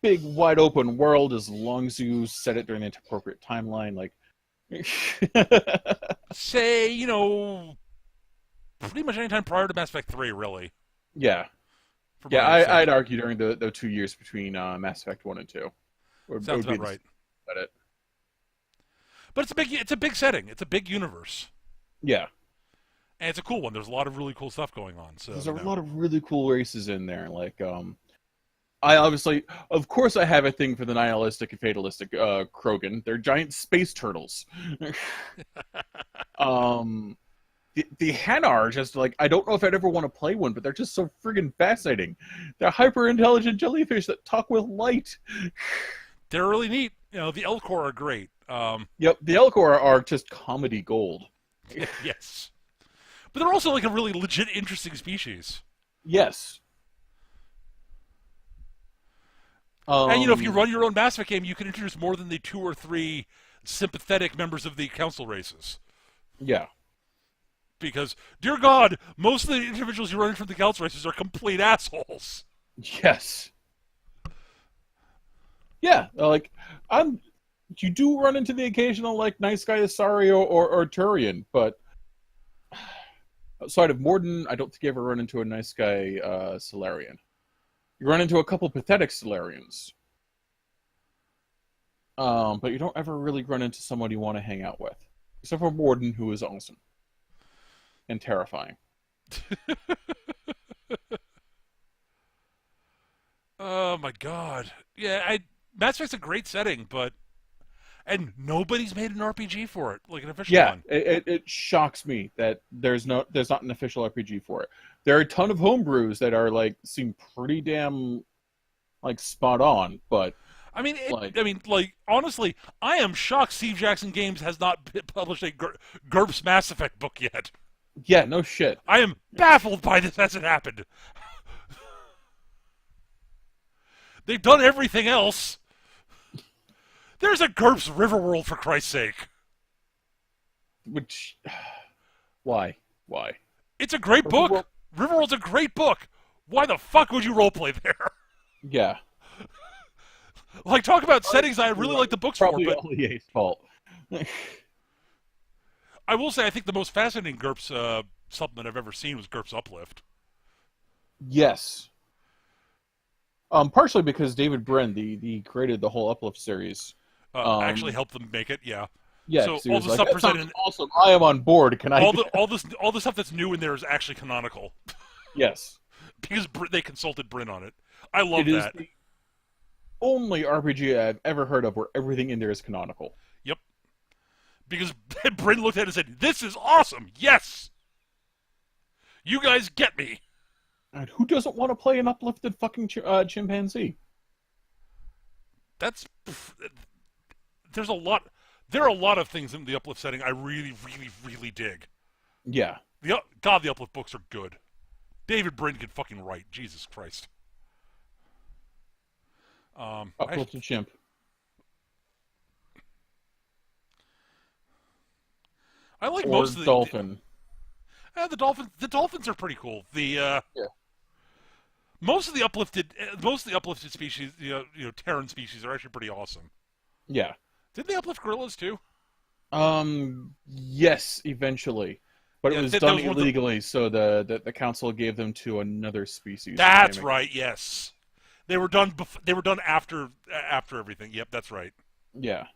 big, wide open world as long as you set it during the appropriate timeline. Like, Say, pretty much any time prior to Mass Effect 3, really, yeah, from yeah. my understanding. I'd argue during the 2 years between Mass Effect 1 and 2 Sounds would be about right. about it. But it's a big setting. It's a big universe, Yeah, and it's a cool one. There's a lot of really cool stuff going on. So there's a lot of really cool races in there. Like, I obviously, of course, I have a thing for the nihilistic and fatalistic Krogan. They're giant space turtles. um, the Hanar, just like, I don't know if I'd ever want to play one, but they're just so friggin' fascinating. They're hyper intelligent jellyfish that talk with light. they're really neat. The Elcor are great. Yep, the Elcor are just comedy gold. Yes, but they're also like a really legit, interesting species. Yes. And if you Um, run your own Mass Effect game, you can introduce more than the 2 or 3 sympathetic members of the council races. yeah. Because, dear God, most of the individuals you run into from the council races are complete assholes. Yes. Yeah, like, I'm. You do run into the occasional like nice guy Asari or Turian, but outside of Morden, I don't think you ever run into a nice guy Solarian. You run into a couple pathetic Solarians, but you don't ever really run into someone you want to hang out with, except for Morden, who is awesome and terrifying. Oh my God. Yeah, Mass Effect's a great setting, and nobody's made an RPG for it, like an official Yeah, one. it shocks me that there's not an official RPG for it. There are a ton of homebrews that are like seem pretty damn like spot on, but like Like honestly, I am shocked Steve Jackson Games has not published a GURPS Mass Effect book yet. yeah, no shit. I am baffled by this as it happened. They've done everything else. There's a GURPS Riverworld, for Christ's sake. Which why? Why? It's a great book. Riverworld's a great book. Why the fuck would you roleplay there? Yeah. Like, talk about settings I really like the books for, Probably but all EA's fault. I will say I think the most fascinating GURPS supplement I've ever seen was GURPS Uplift. Yes. Partially because David Brin, the created the whole Uplift series. Actually Um, helped them make it, yeah. yeah, So 'cause he all was the like, stuff that presented, sounds awesome. I am on board. Can I? all the stuff that's new in there is actually canonical Yes. because they consulted Bryn on it. I love It is that. the only RPG I've ever heard of where everything in there is canonical. Yep. Because Bryn looked at it and said, "This is awesome. Yes, you guys get me." And who doesn't want to play an uplifted fucking chimpanzee? That's there's a lot. There are a lot of things in the Uplift setting I really, really, really dig. Yeah. The Uplift books are good. David Brin can fucking write. Jesus Christ. Uplifted chimp. I like Or most of dolphin. the dolphins. The dolphins are pretty cool. Yeah. Most of the uplifted species, Terran species, are actually pretty awesome. Yeah. Didn't they uplift gorillas too? Yes, eventually. But Yeah, it was that done was one of the- illegally, so the council gave them to another species. That's Damn it. right. Yes, they were done. They were done after everything. Yep, that's right. Yeah.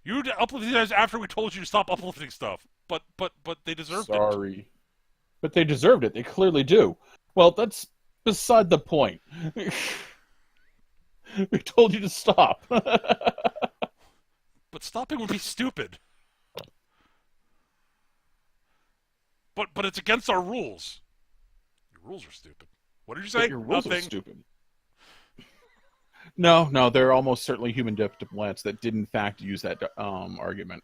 You uplifted these guys after we told you to stop uplifting stuff, but they deserved it. Sorry. But they deserved it. They clearly do. Well, that's beside the point. We told you to stop. But stopping would be stupid. But it's against our rules. Your rules are stupid. What did you say? But your rules are Nothing. stupid. No, they're almost certainly human diplomats that did in fact use that argument.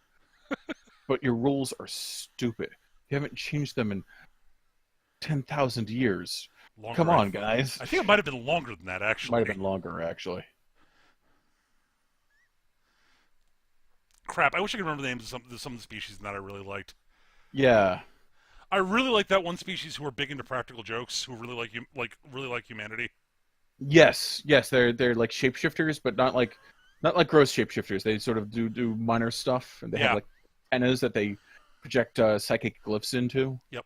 but your rules are stupid. You haven't changed them in 10,000 years. Come Longer. on, guys. I think it might have been longer than that, Might have actually. been longer, actually. Crap, I wish I could remember the names of some of the species that I really liked. Yeah. I really like that one species who are big into practical jokes, who really really like humanity. Yes, yes, they're like shapeshifters, but not like gross shapeshifters. They sort of do minor stuff, and they have Yeah. like antennas that they project psychic glyphs into. Yep.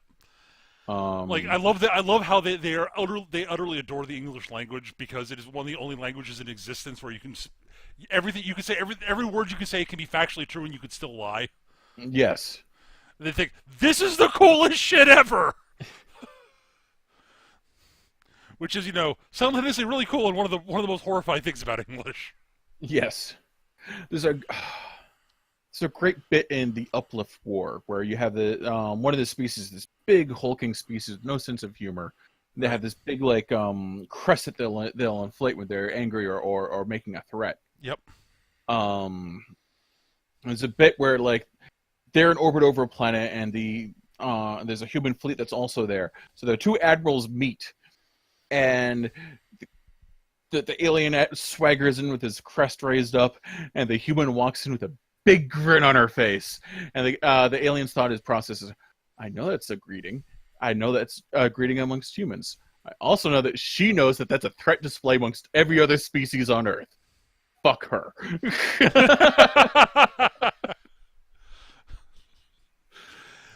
Like I Um, love that. I love how they utterly adore the English language because it is one of the only languages in existence where you can everything you can say every word you can say can be factually true and you could still lie. yes, They think this is the coolest shit ever, which is simultaneously really cool and one of the most horrifying things about English. yes. There's a there's a great bit in the Uplift War where you have the one of the species, this big hulking species, no sense of humor. They Right. have this big like crest that they'll inflate when they're angry or making a threat. Yep. Um, there's a bit where like they're in orbit over a planet, and there's a human fleet that's also there. So the two admirals meet, and the alien swaggers in with his crest raised up, and the human walks in with a big grin on her face. And the alien's thought his process is, I know that's a greeting. I know that's a greeting amongst humans. I also know that she knows that that's a threat display amongst every other species on Earth. Fuck her.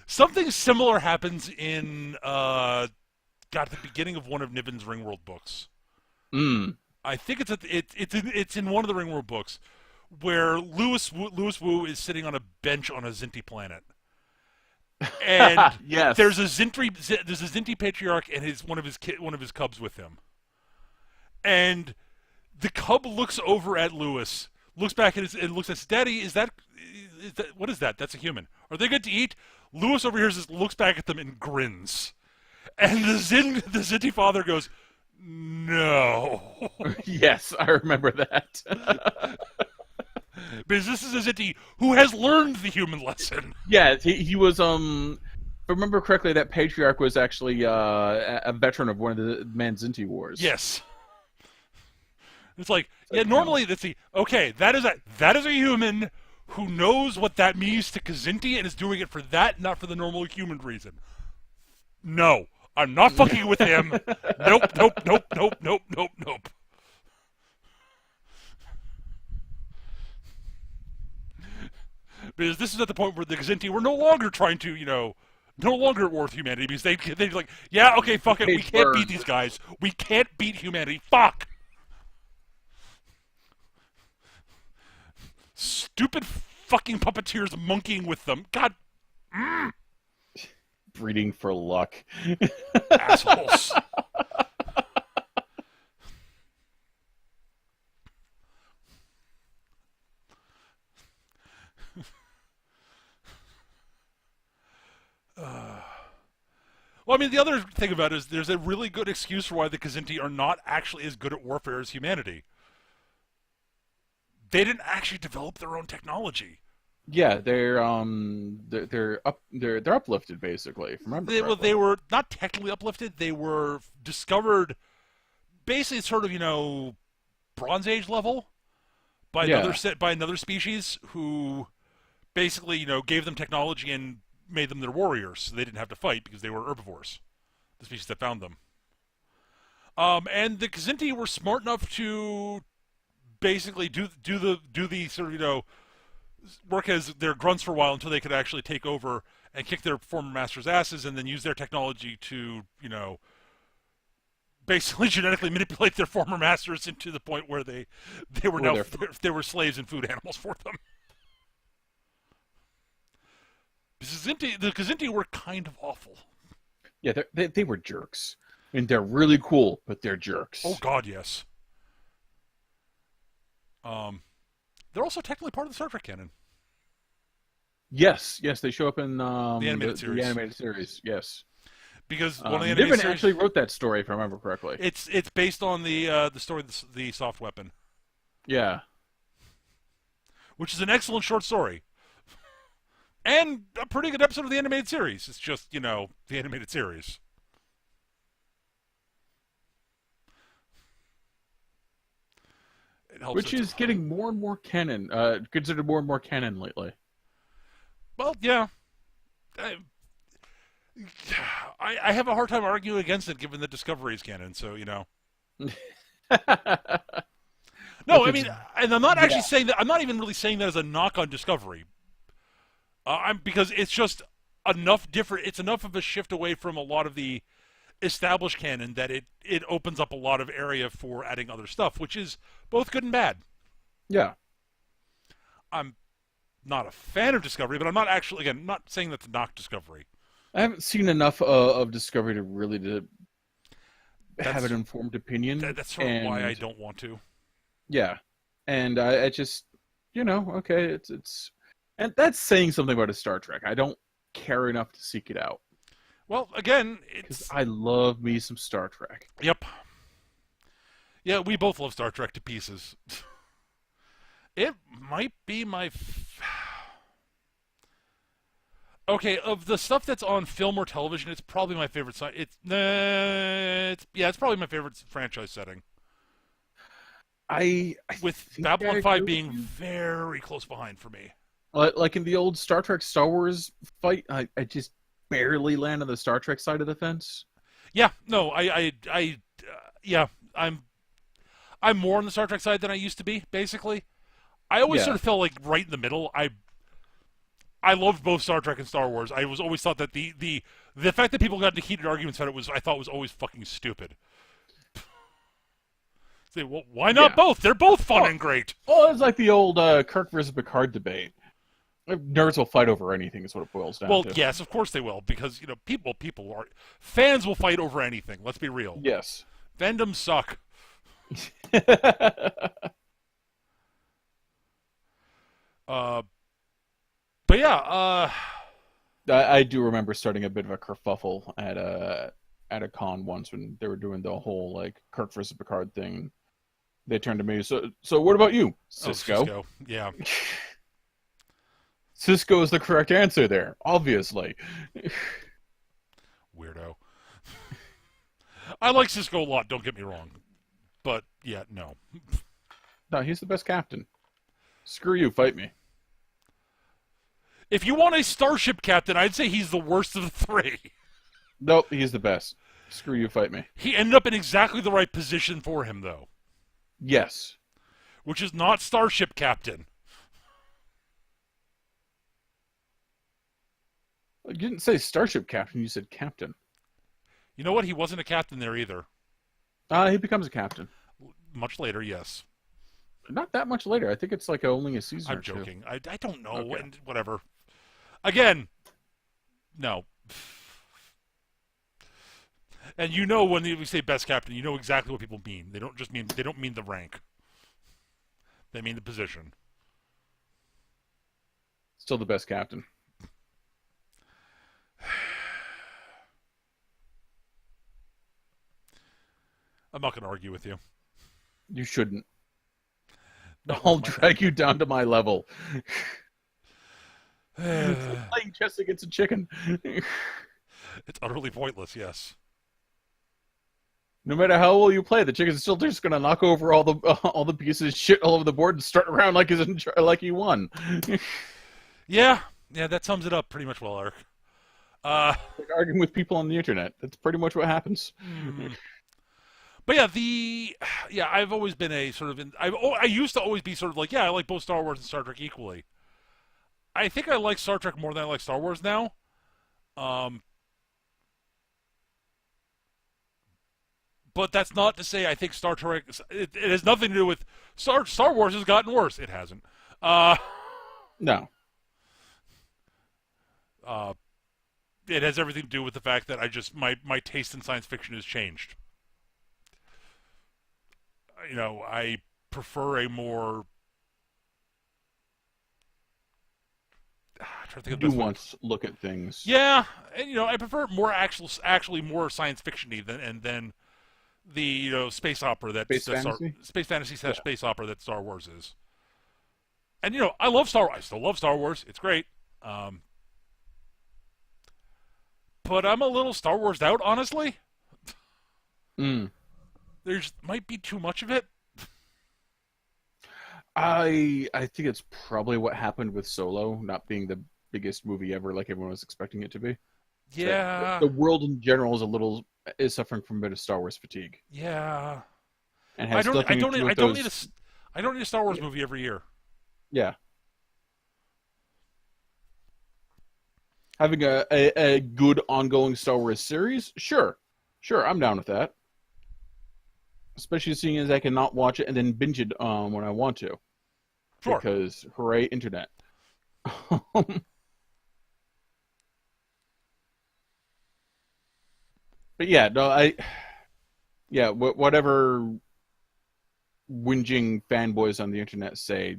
Something similar happens in the beginning of one of Niven's Ringworld books. Mm. I think it's in one of the Ringworld books where Lewis Wu is sitting on a bench on a Zinti planet, and Yes. there's a Zinti patriarch and one of his cubs with him, and the cub looks over at Lewis, looks back at and looks at his daddy. Is that what is that? That's a human. Are they good to eat? Lewis overhears this, looks back at them, and grins. And the Zinti father goes, "No," Yes, I remember that. because this is a Zinti who has learned the human lesson. Yeah, he was if I remember correctly, that patriarch was actually a veteran of one of the Manzinti Wars. Yes. It's like, yeah, normally that is a human who knows what that means to Kazinti and is doing it for that, not for the normal human reason. No, I'm not fucking with him. Nope, nope, nope, nope, nope, nope, nope. Because this is at the point where the Kazinti were no longer trying to, no longer at war with humanity because they're like, yeah, okay, fuck it, we can't beat these guys. We can't beat humanity. Fuck. Stupid fucking puppeteers monkeying with them. God, Breeding for luck. assholes. Well, I mean, the other thing about it is there's a really good excuse for why the Kazinti are not actually as good at warfare as humanity. They didn't actually develop their own technology. Yeah, they're uplifted basically. If I remember They correctly. were not technically uplifted. They were discovered basically sort of Bronze Age level by Yeah. another species who basically gave them technology and made them their warriors, so they didn't have to fight because they were herbivores, the species that found them. And the Kazinti were smart enough to basically do the sort of work as their grunts for a while until they could actually take over and kick their former masters' asses, and then use their technology to basically genetically manipulate their former masters into the point where they were Or now they're they were slaves and food animals for them. The Kazinti were kind of awful. Yeah, they were jerks. And they're really cool, but they're jerks. Oh God, yes. They're also technically part of the Star Trek canon. Yes, yes, they show up in The animated series. The animated series. Yes, Because one of the animated Niven series, actually wrote that story, if I remember correctly. it's based on the story of the soft weapon, Yeah, which is an excellent short story. and a pretty good episode of the animated series. It's just the animated series. It helps. Which It's is getting more and more canon, considered more and more canon lately. well, yeah. I, I have a hard time arguing against it, given the Discovery is canon. So No, Like I it's mean, and I'm not yeah, actually saying that. I'm not even really saying that as a knock on Discovery. I'm because it's just enough different. It's enough of a shift away from a lot of the established canon that it opens up a lot of area for adding other stuff, which is both good and bad. yeah. I'm not a fan of Discovery, but I'm not actually again not saying that to knock Discovery. I haven't seen enough of Discovery to really to have an That's informed opinion, that's sort of why I and don't want to. yeah, and I just okay, it's and that's saying something about a Star Trek. I don't care enough to seek it out Well, again, because it's I love me some Star Trek. yep, yeah. We both love Star Trek to pieces. It might be my okay, of the stuff that's on film or television, it's probably my favorite. It's probably my favorite franchise setting. I With think I Babylon agree Five with being you. very close behind for me. Like in the old Star Trek Star Wars fight, I just barely land on the Star Trek side of the fence. Yeah, no, yeah, I'm more on the Star Trek side than I used to be. Basically, I always sort Yeah, of felt like right in the middle. I loved both Star Trek and Star Wars. I was always thought that the fact that people got into heated arguments about it was I thought was always fucking stupid. Say, well, why not yeah. both? They're both fun Oh, and great. well, it's like the old Kirk versus Picard debate. Nerds will fight over anything, is what it boils down Well, to. yes, of course they will, because people are fans will fight over anything. Let's be real. Yes. Fandoms suck. Uh, but yeah, I do remember starting a bit of a kerfuffle at a con once when they were doing the whole like Kirk versus Picard thing. They turned to me. So what about you, oh Cisco? Cisco, yeah, Cisco is the correct answer there, obviously. weirdo. I like Cisco a lot. Don't get me wrong, but yeah, no. No, he's the best captain. Screw you, fight me. If you want a starship captain, I'd say he's the worst of the three. Nope, he's the best. Screw you, fight me. He ended up in exactly the right position for him, though, Yes. which is not starship captain. You didn't say starship captain, you said captain. You know what? He wasn't a captain there either. He becomes a captain. Much later, yes. Not that much later. I think it's like only a season I'm or two. joking. I don't know. Okay. And whatever. Again, no. And when we say best captain, you know exactly what people mean. They don't mean the rank. They mean the position. Still the best captain. I'm not going to argue with you. You shouldn't. Not I'll worth my time. drag you down to my level. It's like It's playing chess against a chicken. utterly pointless. Yes. No matter how well you play, the chicken's still just gonna knock over all the pieces of shit all over the board and start around like like he won. Yeah. Yeah. That sums it up pretty much well, Eric. Uh. Like arguing with people on the internet. That's pretty much what happens. hmm. But yeah, I've always been a sort of I used to always be sort of like I like both Star Wars and Star Trek equally. I think I like Star Trek more than I like Star Wars now. Um, but that's not to say I think Star Trek. It has nothing to do with Star Wars has gotten worse. It hasn't. Uh, No. uh, it has everything to do with the fact that I just my taste in science fiction has changed. I prefer a more I'm trying to think of the best way. Nuance look at things. Yeah, and I prefer more actually more science fictiony than the space opera Space fantasy? space fantasy Yeah. slash space opera that Star Wars is. And I love Star Wars. I still love Star Wars. It's great. but I'm a little Star Wars out, honestly. Mm. There's might be too much of it. I think it's probably what happened with Solo not being the biggest movie ever, like everyone was expecting it to be. That Yeah, the world in general is suffering from a bit of Star Wars fatigue, yeah. and I has don't. I nothing to don't. do I with don't need a. those. I don't need a Star Wars movie every year. Yeah, having a good ongoing Star Wars series, sure, I'm down with that. Especially seeing as I can not watch it and then binge it when I want to, Sure. because hooray, internet. But yeah, no, whatever whinging fanboys on the internet say,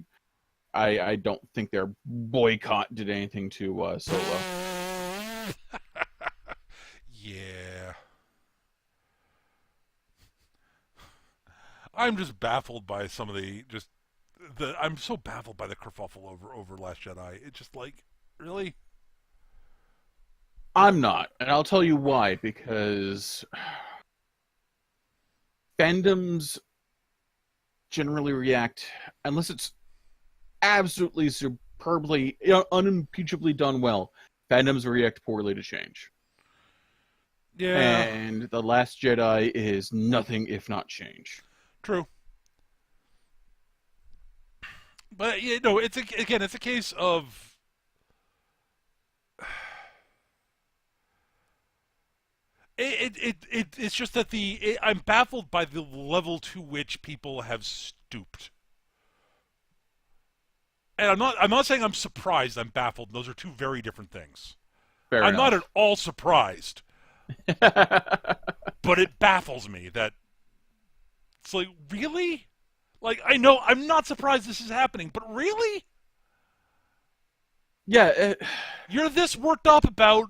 I don't think their boycott did anything to Solo. Yeah. I'm just baffled by some of the just the. I'm so baffled by the kerfuffle over Last Jedi. It's just like, really. I'm not, and I'll tell you why. Because fandoms generally react, unless it's absolutely superbly, unimpeachably done well. Fandoms react poorly to change, Yeah. and The Last Jedi is nothing if not change. True. But you know, again, it's a case of it's just that I'm baffled by the level to which people have stooped. And I'm not saying I'm surprised. I'm baffled. Those are two very different things. Fair I'm not at enough. all surprised, but it baffles me that it's like, really? Like, I know I'm not surprised this is happening, but really? Yeah, You're this worked up about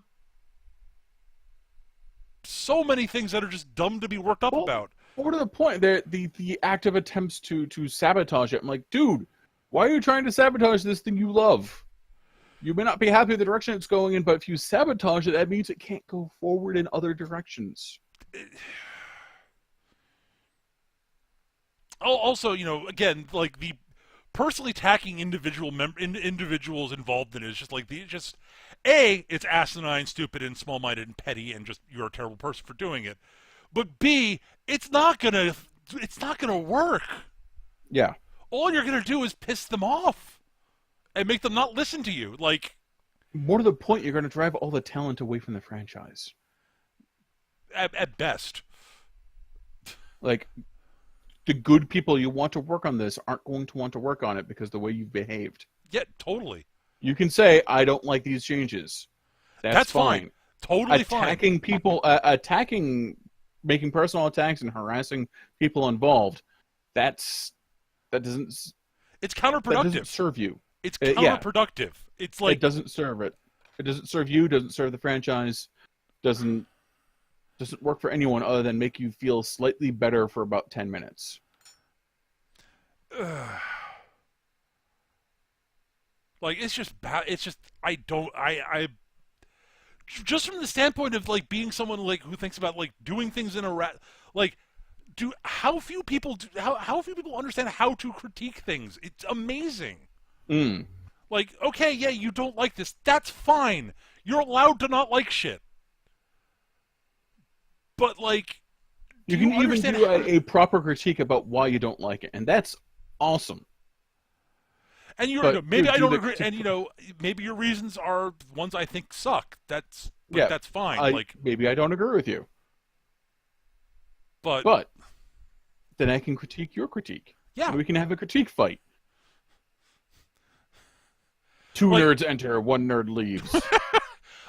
so many things that are just dumb to be worked up well, about. more to the point, the active attempts to sabotage it. I'm like, dude, why are you trying to sabotage this thing you love? You may not be happy with the direction it's going in, but if you sabotage it, that means it can't go forward in other directions. Also, you know, again, like the personally attacking individuals involved in it is just like the just it's asinine, stupid, and small-minded and petty, and just you're a terrible person for doing it. But B, it's not gonna work. Yeah. All you're gonna do is piss them off and make them not listen to you. Like, More to the point, you're going to drive all the talent away from the franchise. at best. Like, the good people you want to work on this aren't going to want to work on it because of the way you've behaved. Yeah, totally. You can say, I don't like these changes. That's Fine. fine. Totally fine. Attacking people, making personal attacks and harassing people involved, that doesn't It's that doesn't counterproductive. serve you. It's Yeah, counterproductive. It's it like, doesn't serve it. It doesn't serve you. Doesn't serve the franchise. Doesn't work for anyone other than make you feel slightly better for about 10 minutes. like it's just bad. It's just I don't I just from the standpoint of like being someone like who thinks about like doing things in a like do how few people understand how to critique things. It's amazing. Mm. Like, okay, yeah, you don't like this. That's fine. You're allowed to not like shit. But like, do You can you even understand do how a proper critique about why you don't like it, and that's awesome. and you know, But maybe I do don't the agree and you know, maybe your reasons are ones I think suck. But yeah, that's fine. Like, maybe I don't agree with you, but but then I can critique your critique, yeah. and we can have a critique fight. Two Like, nerds enter, one nerd leaves. I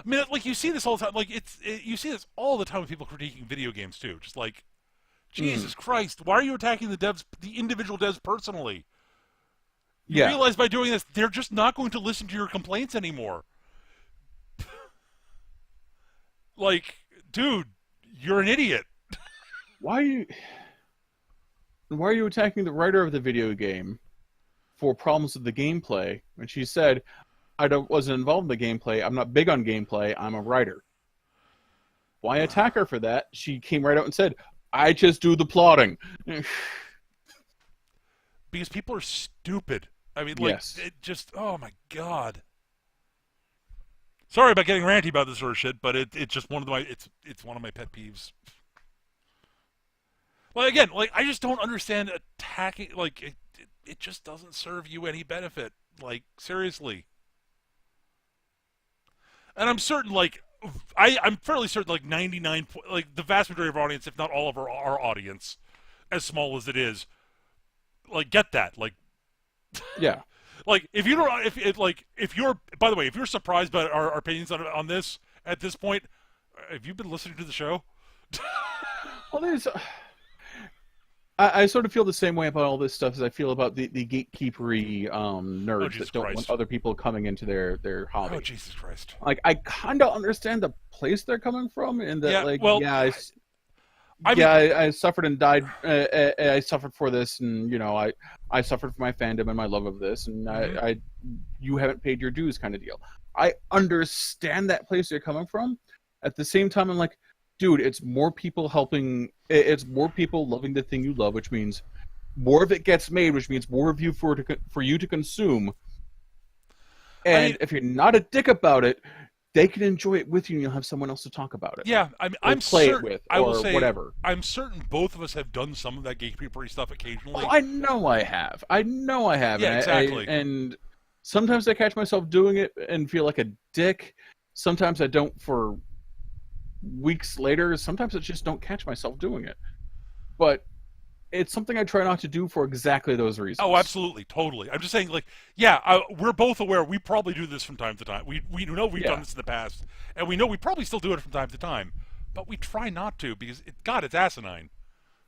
mean, like you see this all the time. Like you see this all the time with people critiquing video games too. Just like, Jesus Christ, why are you attacking the individual devs personally? You Yeah, realize by doing this, they're just not going to listen to your complaints anymore. Like, dude, you're an idiot. why are you attacking the writer of the video game for problems with the gameplay when she said, wasn't involved in the gameplay. I'm not big on gameplay. I'm a writer. Why attack her for that? She came right out and said, "I just do the plotting." Because people are stupid. I mean, like, Yes. it just, oh my god. Sorry about getting ranty about this sort of shit, but it's just one of my it's one of my pet peeves. Well, again, like I just don't understand attacking. Like it just doesn't serve you any benefit. Like seriously, and I'm certain, like I'm fairly certain, like 99, like the vast majority of our audience, if not all of our audience, as small as it is, like get that. Yeah. Like if you don't, if you're, by the way, if you're surprised by our opinions on this at this point, have you been listening to the show? Well, there's. I sort of feel the same way about all this stuff as I feel about the gatekeepery Oh nerds Jesus that don't want Christ! other people coming into their Oh hobby. Jesus Christ! Like, I kind of understand the place they're coming from, in that, Yeah, like, well, I yeah, mean, I suffered and died. I suffered for this, and I suffered for my fandom and my love of this, and mhm. you haven't paid your dues, kind of deal. I understand that place they're coming from. At the same time, I'm like, dude, it's more people helping. It's more people loving the thing you love, which means more of it gets made, which means more of you for you to consume. I mean, And if you're not a dick about it, they can enjoy it with you, and you'll have someone else to talk about it with, yeah, I mean, or I'm play it certain. with, I will or say, whatever. I'm certain both of us have done some of that gatekeepery stuff Oh, occasionally. I know I have. I know I have, Yeah, exactly. and sometimes I catch myself doing it and feel like a dick. Sometimes I don't for weeks later. Sometimes I just don't catch myself doing it. But it's something I try not to do for exactly those Oh, reasons. absolutely, totally. I'm just saying, like, yeah, we're both aware we probably do this from time to time. We know we've done Yeah, this in the past, and we know we probably still do it from time to time, but we try not to because God, it's asinine.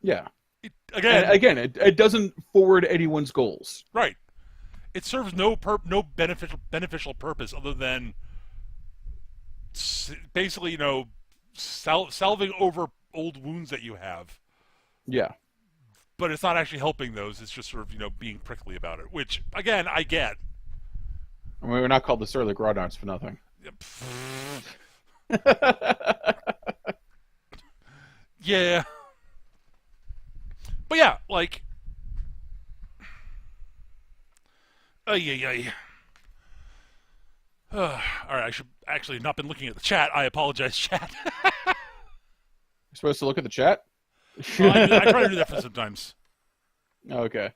yeah. And Again, again, it doesn't forward anyone's goals. right? It serves no beneficial purpose other than basically, salving over old wounds that you have. Yeah. But it's not actually helping those. It's just sort of being prickly about it, which again I get. I mean, we're not called the Sir of the Grognards for nothing. Yeah, but yeah, like, yeah. All right, I should actually have not been looking at the chat. I apologize, chat. You're supposed to look at the chat? Well, I try to do that for sometimes. Okay.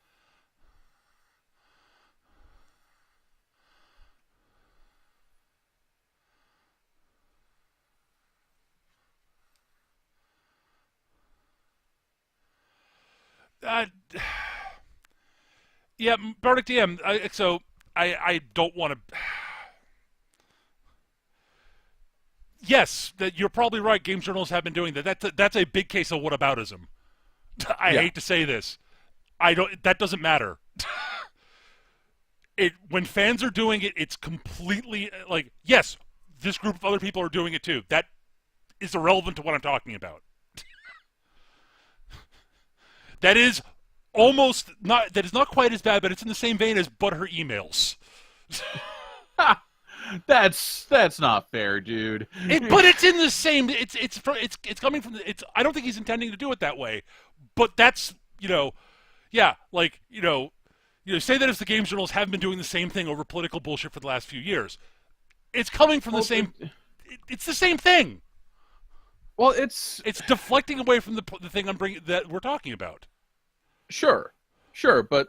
Uh, yeah, Bardic DM. So I don't want to. Yes, that you're probably right. Game journals have been doing that. That's a big case of whataboutism. I Yeah. hate to say this. I don't. That doesn't matter. It when fans are doing it, it's completely like yes, this group of other people are doing it too. That is irrelevant to what I'm talking about. That is almost not. That is not quite as bad, but it's in the same vein as butthurt emails. That's not fair, dude. But it's in the same. It's coming from. It's. I don't think he's intending to do it that way, but that's yeah, like say that if the games journals have been doing the same thing over political bullshit for the last few years, it's coming from the Well, same. It's the same thing. well, it's It's deflecting away from the thing I'm bringing that we're talking about. sure, sure, but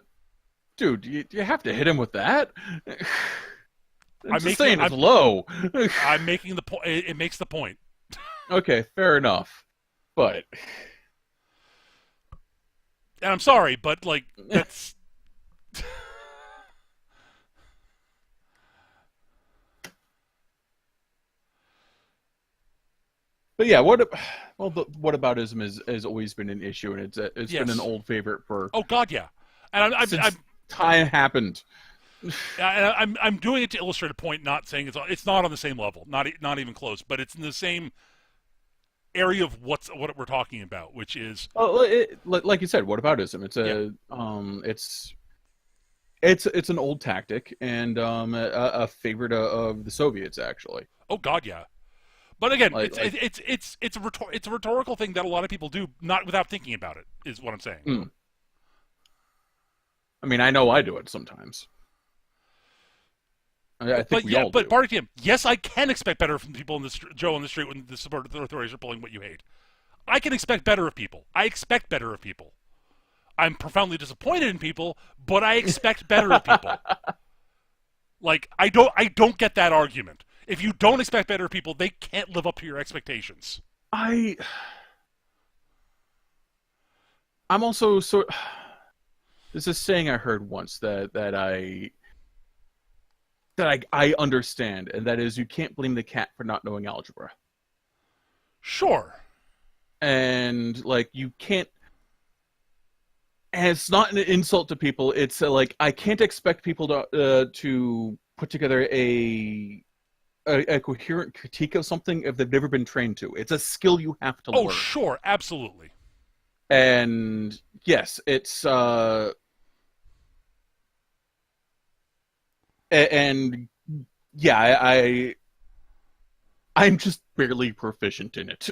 dude, you have to hit him with that. I'm It's just making. saying it's low. I'm making the point. It makes the point. Okay, fair enough, but And I'm sorry, but like that's. yeah, whataboutism has always been an issue, and it's been an Yes. old favorite for Oh God, yeah. And since time happened. I'm doing it to illustrate a point, not saying it's not on the same level, not even close, but it's in the same area of what we're talking about, which is Well, like you said, whataboutism. It's yeah, it's an old tactic, and a favorite of the Soviets, actually. oh God, yeah. But again, Like it's like it's it's it's it's a rhetorical thing that a lot of people do, not without thinking about it. Is what I'm saying. mm. I mean, I know I do it sometimes. I think we Yeah, all but do. Bardic, yes, I can expect better from people in the Joe on the street when the support authorities are pulling what you hate. I can expect better of people. I expect better of people. I'm profoundly disappointed in people, but I expect better of people. Like I don't get that argument. If you don't expect better of people, they can't live up to your expectations. I I'm also so. There's this saying I heard once that I understand, and that is you can't blame the cat for not knowing algebra. Sure. And like you can't. And it's not an insult to people. It's like I can't expect people to put together a coherent critique of something if they've never been trained to. It's a skill you have to Oh, learn. sure, absolutely. And yes, it's and yeah, I'm just barely proficient in it.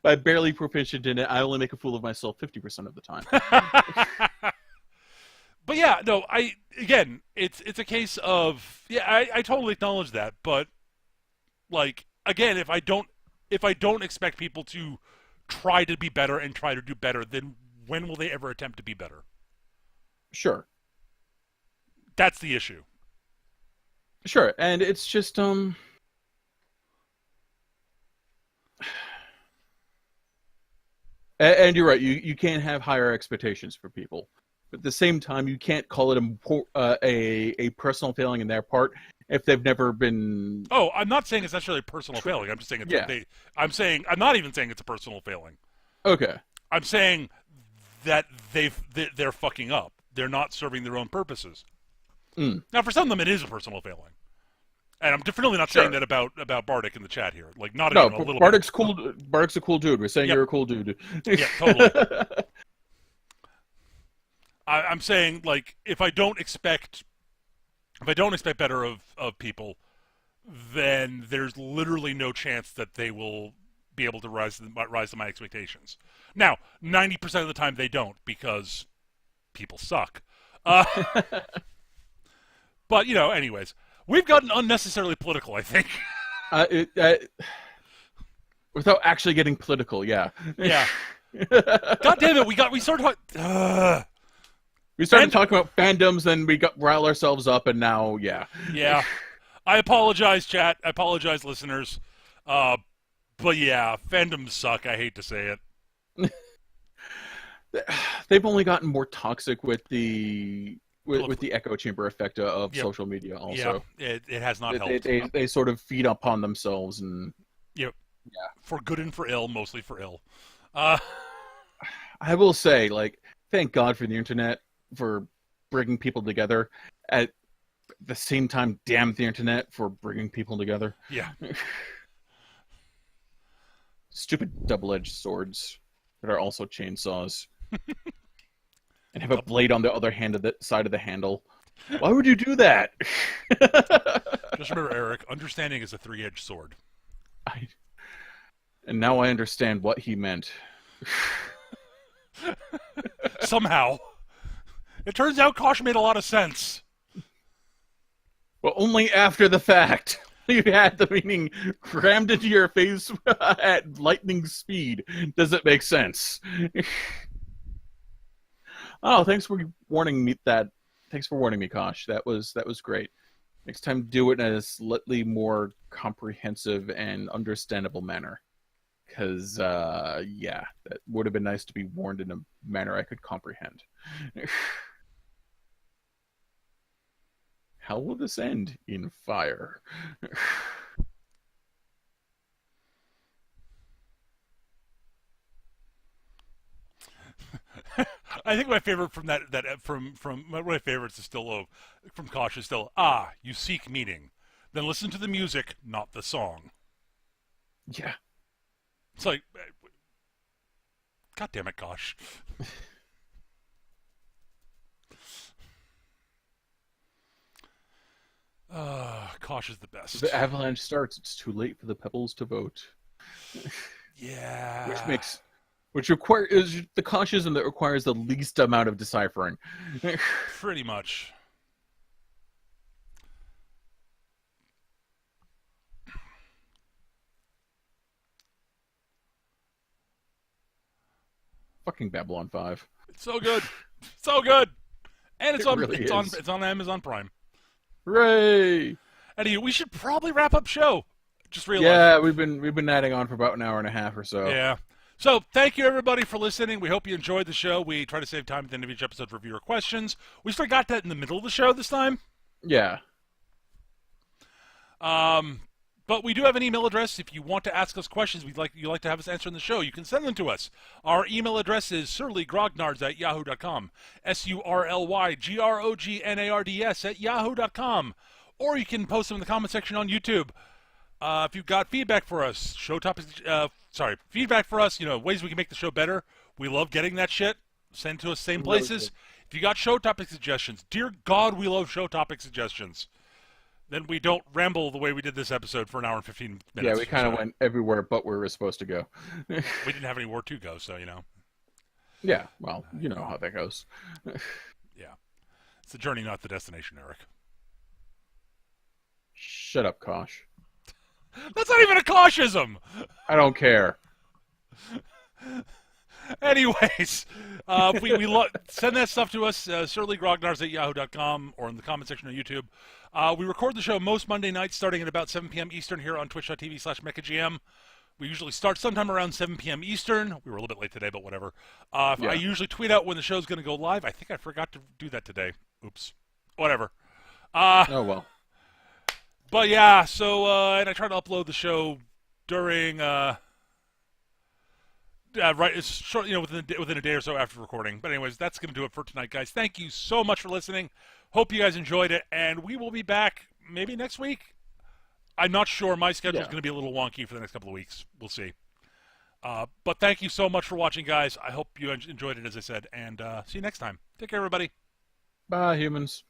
By barely proficient in it, I only make a fool of myself 50% of the time. But yeah, no, I again, it's a case of yeah, I totally acknowledge that, but like again, if I don't expect people to try to be better and try to do better, then when will they ever attempt to be better? Sure. That's the issue. Sure. And it's just and you're right, you can't have higher expectations for people. But at the same time, you can't call it a personal failing in their part if they've never been Oh, I'm not saying it's necessarily a personal failing. I'm just saying it's what yeah. they. I'm not even saying it's a personal failing. Okay. I'm saying that they're fucking up. They're not serving their own purposes. Mm. Now, for some of them, it is a personal failing, and I'm definitely not saying Sure. that about Bardic in the chat here. Like, not No, even a little bit. Bardic's cool. Bardic's a cool dude. We're saying Yep. you're a cool dude. Yeah, totally. I'm saying like if I don't expect better of people, then there's literally no chance that they will be able to rise to my expectations. Now, 90% of the time they don't because people suck. Uh, but anyways, we've gotten unnecessarily political. I think. uh, it, uh, Without actually getting political, yeah. Yeah. God damn it! We started. We started And talking about fandoms, then we got rile ourselves up, and now, yeah. yeah, I apologize, chat. I apologize, listeners. But yeah, fandoms suck. I hate to say it. They've only gotten more toxic with the echo chamber effect of Yep. social media. Also, Yeah, it has not they, helped. they sort of feed upon themselves, and Yep. yeah. For good and for ill, mostly for ill. Uh, I will say, like, thank God for the internet for bringing people together. At the same time, damn the internet for bringing people together. yeah. Stupid double-edged swords that are also chainsaws and have a blade on the other side of the handle. Why would you do that? Just remember, Eric, understanding is a three-edged sword. And now I understand what he meant. Somehow. It turns out Kosh made a lot of sense. Well, only after the fact. You had the meaning crammed into your face at lightning speed. Does it make sense? Oh, thanks for warning me that. Thanks for warning me, Kosh. That was great. Next time, do it in a slightly more comprehensive and understandable manner. Because, yeah, that would have been nice to be warned in a manner I could comprehend. How will this end? In fire. I think my favorite from from one of my favorites is still from Kosh is still you seek meaning, then listen to the music, not the song. Yeah. It's like, God damn it, Kosh. Kosh is the best. The avalanche starts. It's too late for the pebbles to vote. Which Yeah. makes, which requires the cautianism that requires the least amount of deciphering. Pretty much. Fucking Babylon 5. It's so good. So good. And It really is. it's on Amazon Prime. Hooray! Eddie, we should probably wrap up show. Just realized. Yeah, we've been adding on for about an hour and a half or so. Yeah. So thank you everybody for listening. We hope you enjoyed the show. We try to save time at the end of each episode for viewer questions. We forgot that in the middle of the show this time. Yeah. But we do have an email address. If you want to ask us questions you'd like to have us answer in the show, you can send them to us. Our email address is surlygrognards@yahoo.com. surlygrognards@yahoo.com. Or you can post them in the comment section on YouTube. If you've got feedback for us, feedback for us, ways we can make the show better. We love getting that shit. Send to us, same places. If you got show topic suggestions, dear God, we love show topic suggestions. Then we don't ramble the way we did this episode for an hour and 15 minutes. Yeah, we kind of went everywhere but where we were supposed to go. We didn't have anywhere to go, so, Yeah, well, you know how that goes. Yeah. It's the journey, not the destination, Eric. Shut up, Kosh. That's not even a cautiism! I don't care. Anyways, send that stuff to us, surlygrognards@yahoo.com, or in the comment section on YouTube. We record the show most Monday nights starting at about 7 p.m. Eastern here on twitch.tv/mechagm. We usually start sometime around 7 p.m. Eastern. We were a little bit late today, but whatever. Yeah. I usually tweet out when the show's going to go live. I think I forgot to do that today. Oops. Whatever. Oh, well. But yeah, so, and I try to upload the show during, right, it's short, within a day or so after recording. But anyways, that's going to do it for tonight, guys. Thank you so much for listening. Hope you guys enjoyed it, and we will be back maybe next week. I'm not sure. My schedule's going to be a little wonky for the next couple of weeks. We'll see. But thank you so much for watching, guys. I hope you enjoyed it, as I said, and see you next time. Take care, everybody. Bye, humans.